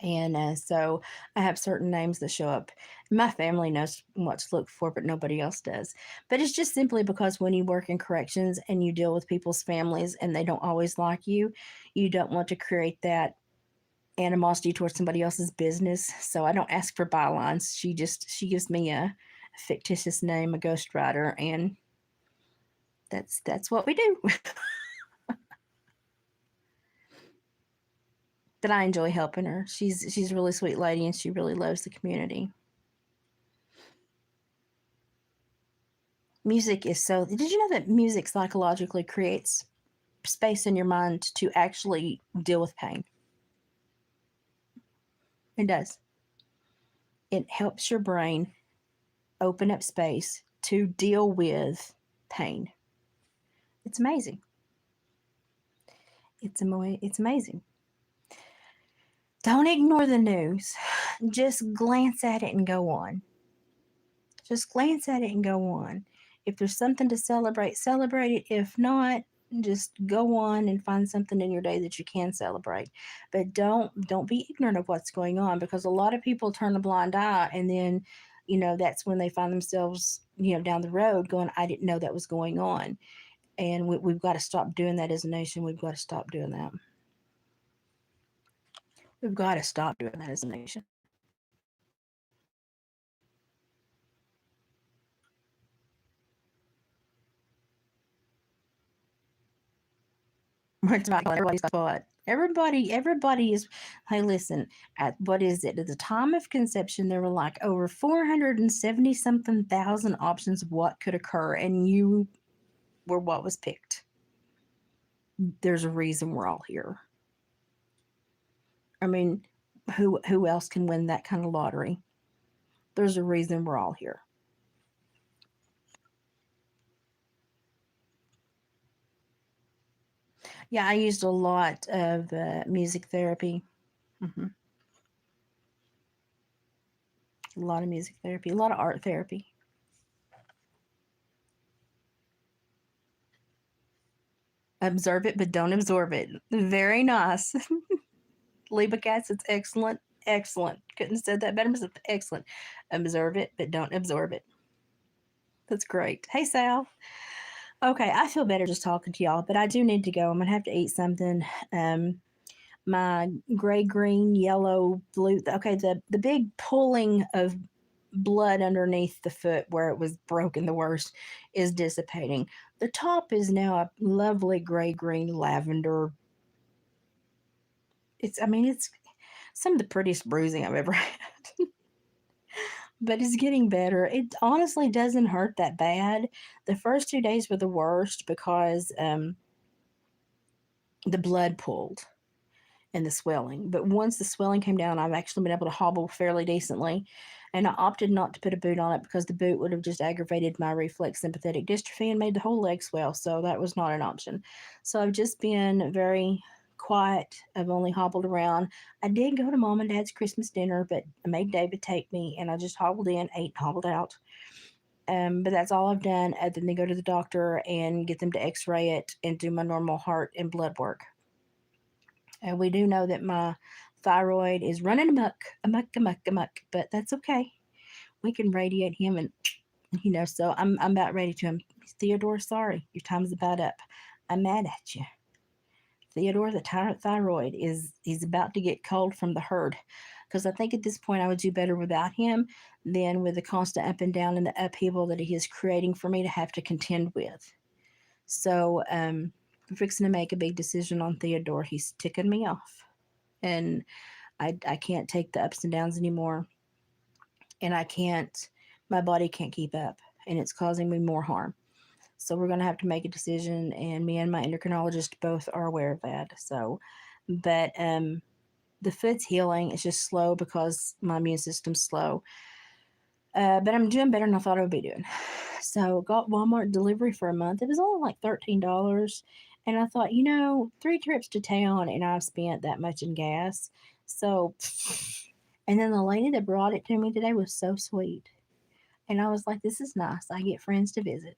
And so I have certain names that show up. My family knows what to look for, but nobody else does. But it's just simply because when you work in corrections and you deal with people's families and they don't always like you don't want to create that animosity towards somebody else's business. So I don't ask for bylines. She gives me a fictitious name, a ghostwriter, and that's what we do. But I enjoy helping her. She's a really sweet lady, and she really loves the community. Music is so. Did you know that music psychologically creates space in your mind to actually deal with pain? It does. It helps your brain open up space to deal with pain. It's amazing. It's amazing. Don't ignore the news. Just glance at it and go on. Just glance at it and go on. If there's something to celebrate, celebrate it. If not, just go on and find something in your day that you can celebrate. But don't be ignorant of what's going on, because a lot of people turn a blind eye, and then that's when they find themselves down the road going, I didn't know that was going on. And we've got to stop doing that as a nation. We've got to stop doing that. We've got to stop doing that as a nation. It's about everybody's spot. Everybody is. Hey, listen. At what is it? At the time of conception, there were like over 470 something thousand options of what could occur, and you were what was picked. There's a reason we're all here. I mean, who else can win that kind of lottery? There's a reason we're all here. Yeah, I used a lot of music therapy. Hmm. A lot of music therapy, a lot of art therapy. Observe it, but don't absorb it. Very nice. Liba cats, it's excellent. Excellent. Couldn't have said that better myself. Excellent. Observe it, but don't absorb it. That's great. Hey, Sal. Okay, I feel better just talking to y'all, but I do need to go. I'm gonna have to eat something. Um, my gray, green, yellow, blue. Okay, the big pulling of blood underneath the foot where it was broken the worst is dissipating. The top is now a lovely gray, green, lavender. It's some of the prettiest bruising I've ever had. But it's getting better. It honestly doesn't hurt that bad. The first 2 days were the worst because the blood pulled and the swelling. But once the swelling came down, I've actually been able to hobble fairly decently. And I opted not to put a boot on it because the boot would have just aggravated my reflex sympathetic dystrophy and made the whole leg swell. So that was not an option. So I've just been very quiet. I've only hobbled around. I did go to mom and dad's Christmas dinner, but I made David take me and I just hobbled in, ate, hobbled out. But that's all I've done other than go to the doctor and get them to x ray it and do my normal heart and blood work. And we do know that my thyroid is running amok, but that's okay. We can radiate him so I'm about ready to him. Theodore, sorry, your time's about up. I'm mad at you. Theodore, the tyrant thyroid, he's about to get culled from the herd. Because I think at this point I would do better without him than with the constant up and down and the upheaval that he is creating for me to have to contend with. So we're fixing to make a big decision on Theodore. He's ticking me off. And I can't take the ups and downs anymore. And my body can't keep up. And it's causing me more harm. So we're going to have to make a decision. And me and my endocrinologist both are aware of that. But the foot's healing. It's just slow because my immune system's slow. But I'm doing better than I thought I would be doing. So got Walmart delivery for a month. It was only like $13. And I thought, 3 trips to town and I've spent that much in gas. So, and then the lady that brought it to me today was so sweet. And I was like, this is nice. I get friends to visit.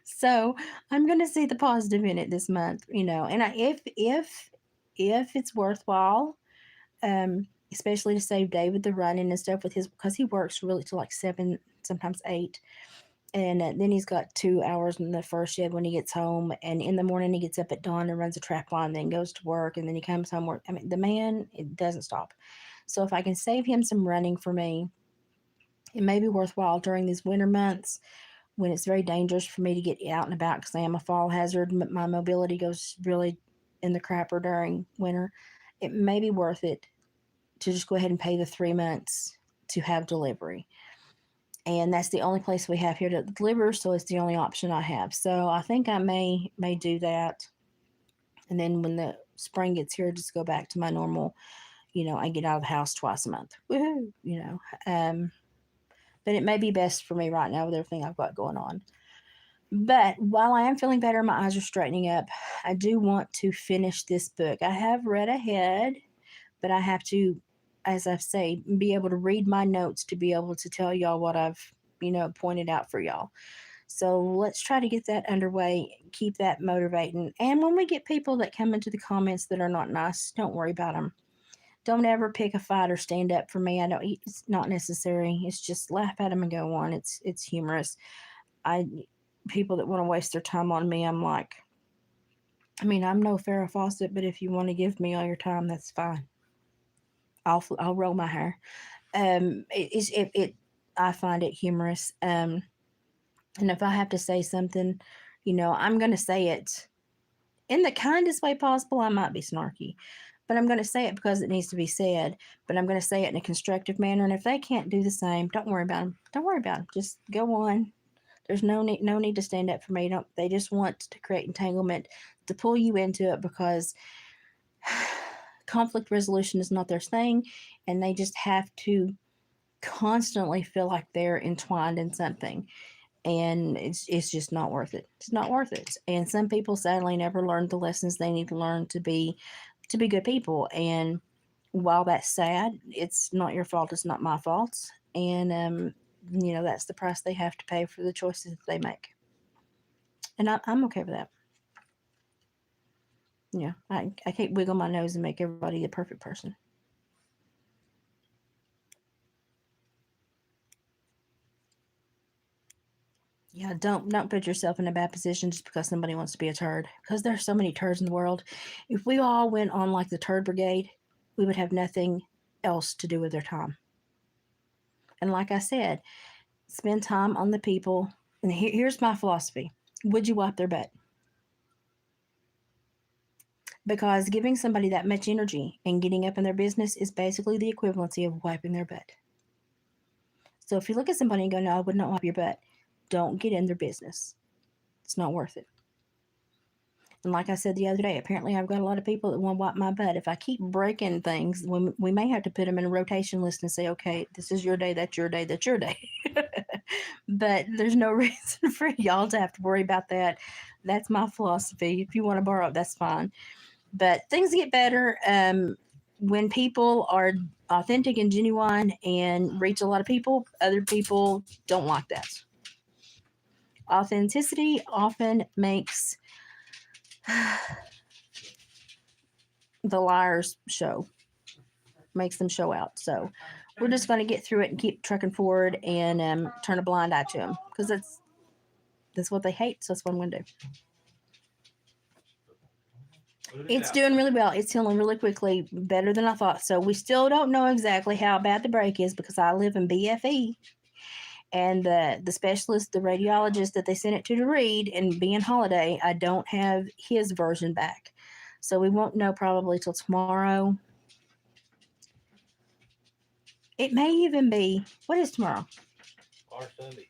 So I'm going to see the positive in it this month, and if it's worthwhile, especially to save David the running and stuff with his, because he works really till like 7, sometimes 8. And then he's got 2 hours in the first shed when he gets home. And in the morning, he gets up at dawn and runs a trap line, then goes to work. And then he comes home. Work. I mean, the man, it doesn't stop. So if I can save him some running for me, it may be worthwhile during these winter months when it's very dangerous for me to get out and about because I am a fall hazard. My mobility goes really in the crapper during winter. It may be worth it to just go ahead and pay the 3 months to have delivery. And that's the only place we have here to deliver, so it's the only option I have. So I think I may do that. And then when the spring gets here, just go back to my normal, I get out of the house twice a month. Woohoo. But it may be best for me right now with everything I've got going on. But while I am feeling better, my eyes are straightening up, I do want to finish this book. I have read ahead, but I have to, as I say, be able to read my notes to be able to tell y'all what I've, pointed out for y'all. So let's try to get that underway, keep that motivating. And when we get people that come into the comments that are not nice, don't worry about them. Don't ever pick a fight or stand up for me. I don't. It's not necessary. It's just laugh at them and go on. It's humorous. I People that want to waste their time on me, I'm like, I'm no Farrah Fawcett, but if you want to give me all your time, that's fine. I'll roll my hair. I find it humorous. And if I have to say something, I'm gonna say it in the kindest way possible. I might be snarky, but I'm gonna say it because it needs to be said. But I'm gonna say it in a constructive manner. And if they can't do the same, don't worry about them. Don't worry about them. Just go on. There's no need to stand up for me. Don't they just want to create entanglement to pull you into it because conflict resolution is not their thing, and they just have to constantly feel like they're entwined in something, and it's just not worth it. It's not worth it. And some people sadly never learn the lessons they need to learn to be good people. And while that's sad, it's not your fault. It's not my fault. And that's the price they have to pay for the choices that they make. And I'm okay with that. Yeah, I can't wiggle my nose and make everybody a perfect person. Yeah, don't put yourself in a bad position just because somebody wants to be a turd. Because there's so many turds in the world. If we all went on like the turd brigade, we would have nothing else to do with their time. And like I said, spend time on the people. And here's my philosophy: would you wipe their butt? Because giving somebody that much energy and getting up in their business is basically the equivalency of wiping their butt. So if you look at somebody and go, no, I would not wipe your butt, don't get in their business. It's not worth it. And like I said the other day, apparently I've got a lot of people that want to wipe my butt. If I keep breaking things, we may have to put them in a rotation list and say, okay, this is your day, that's your day, that's your day. But there's no reason for y'all to have to worry about that. That's my philosophy. If you want to borrow it, that's fine. But things get better when people are authentic and genuine and reach a lot of people. Other people don't like that. Authenticity often makes the liars show, makes them show out. So we're just going to get through it and keep trucking forward and turn a blind eye to them because that's what they hate. So that's what I'm going to do. It's doing really well. It's healing really quickly, better than I thought. So we still don't know exactly how bad the break is because I live in BFE, and the specialist, the radiologist that they sent it to read, and being holiday, I don't have his version back. So we won't know probably till tomorrow. It may even be, what is tomorrow? Or Sunday.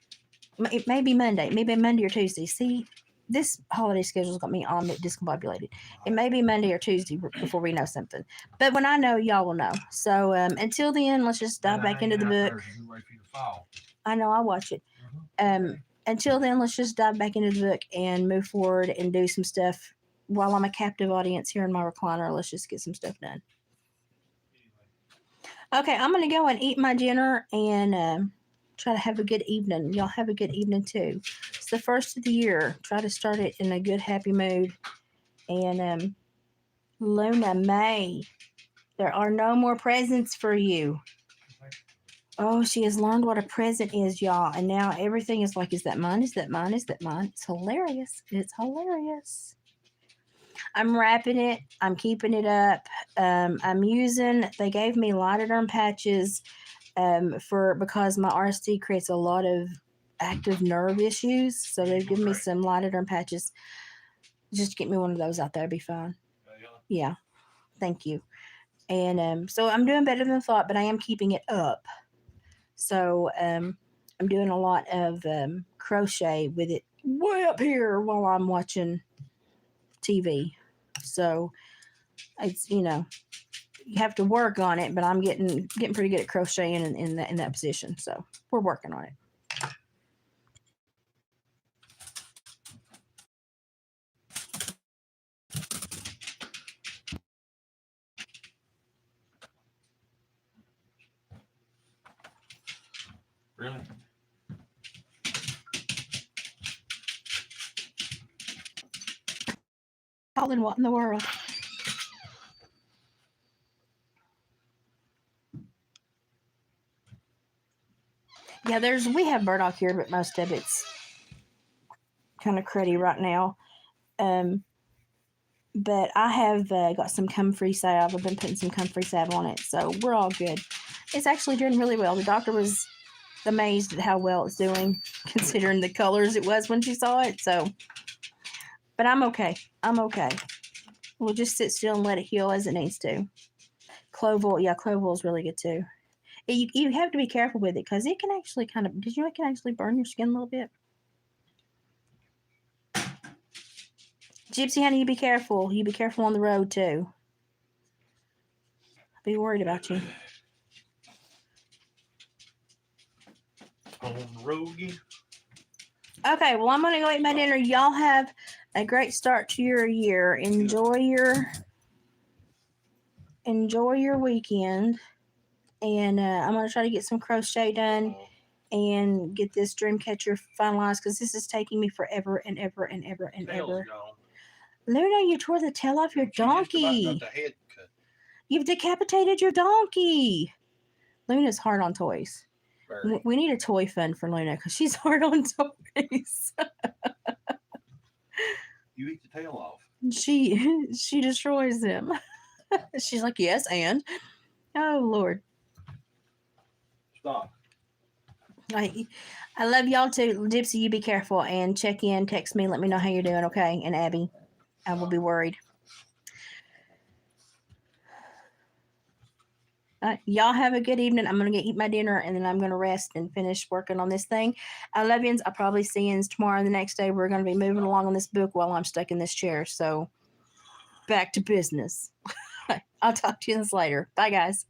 It may be Monday, maybe Monday or Tuesday. See, this holiday schedule's got me on it discombobulated. It may be Monday or Tuesday before we know something. But when I know, y'all will know. So until then, let's just dive back into the book. I know, I'll watch it. Until then, let's just dive back into the book and move forward and do some stuff. While I'm a captive audience here in my recliner, let's just get some stuff done. Okay, I'm going to go and eat my dinner and try to have a good evening. Y'all have a good evening too. It's the first of the year. Try to start it in a good, happy mood. And Luna May, there are no more presents for you. Oh, she has learned what a present is, y'all. And now everything is like, is that mine? Is that mine? Is that mine? It's hilarious. It's hilarious. I'm wrapping it. I'm keeping it up. I'm using, they gave me lidoderm patches for because my RSD creates a lot of active nerve issues. So they've given me some lidoderm patches. Just get me one of those out there. It'd be fine. Yeah. Thank you. And so I'm doing better than I thought, but I am keeping it up. So I'm doing a lot of crochet with it way up here while I'm watching TV. So it's, you have to work on it, but I'm getting pretty good at crocheting in that position. So we're working on it. Really? Colin, what in the world? Yeah, we have burdock here, but most of it's kind of cruddy right now. But I have got some comfrey salve. I've been putting some comfrey salve on it, so we're all good. It's actually doing really well. The doctor was amazed at how well it's doing, considering the colors it was when she saw it. So, but I'm okay. I'm okay. We'll just sit still and let it heal as it needs to. Clove oil, yeah, clove oil is really good too. You have to be careful with it because it can actually did you know it can actually burn your skin a little bit? Gypsy honey, you be careful. You be careful on the road too. I'll be worried about you. On the road again? Okay, well, I'm going to go eat my dinner. Y'all have a great start to your year. Enjoy your weekend. And I'm going to try to get some crochet done and get this dream catcher finalized because this is taking me forever and ever and ever and ever. Luna, you tore the tail off your She just about donkey. got the head cut. You've decapitated your donkey. Luna's hard on toys. Very. We need a toy fund for Luna because she's hard on toys. You eat the tail off. She destroys them. She's like, yes, and oh Lord. Stop. I love y'all too. Gypsy, you be careful and check in, text me, let me know how you're doing, okay? And Abby, I will be worried. Y'all have a good evening. I'm going to eat my dinner and then I'm going to rest and finish working on this thing. I love yous. I'll probably see yous tomorrow and the next day. We're going to be moving along on this book while I'm stuck in this chair. So back to business. I'll talk to you later. Bye, guys.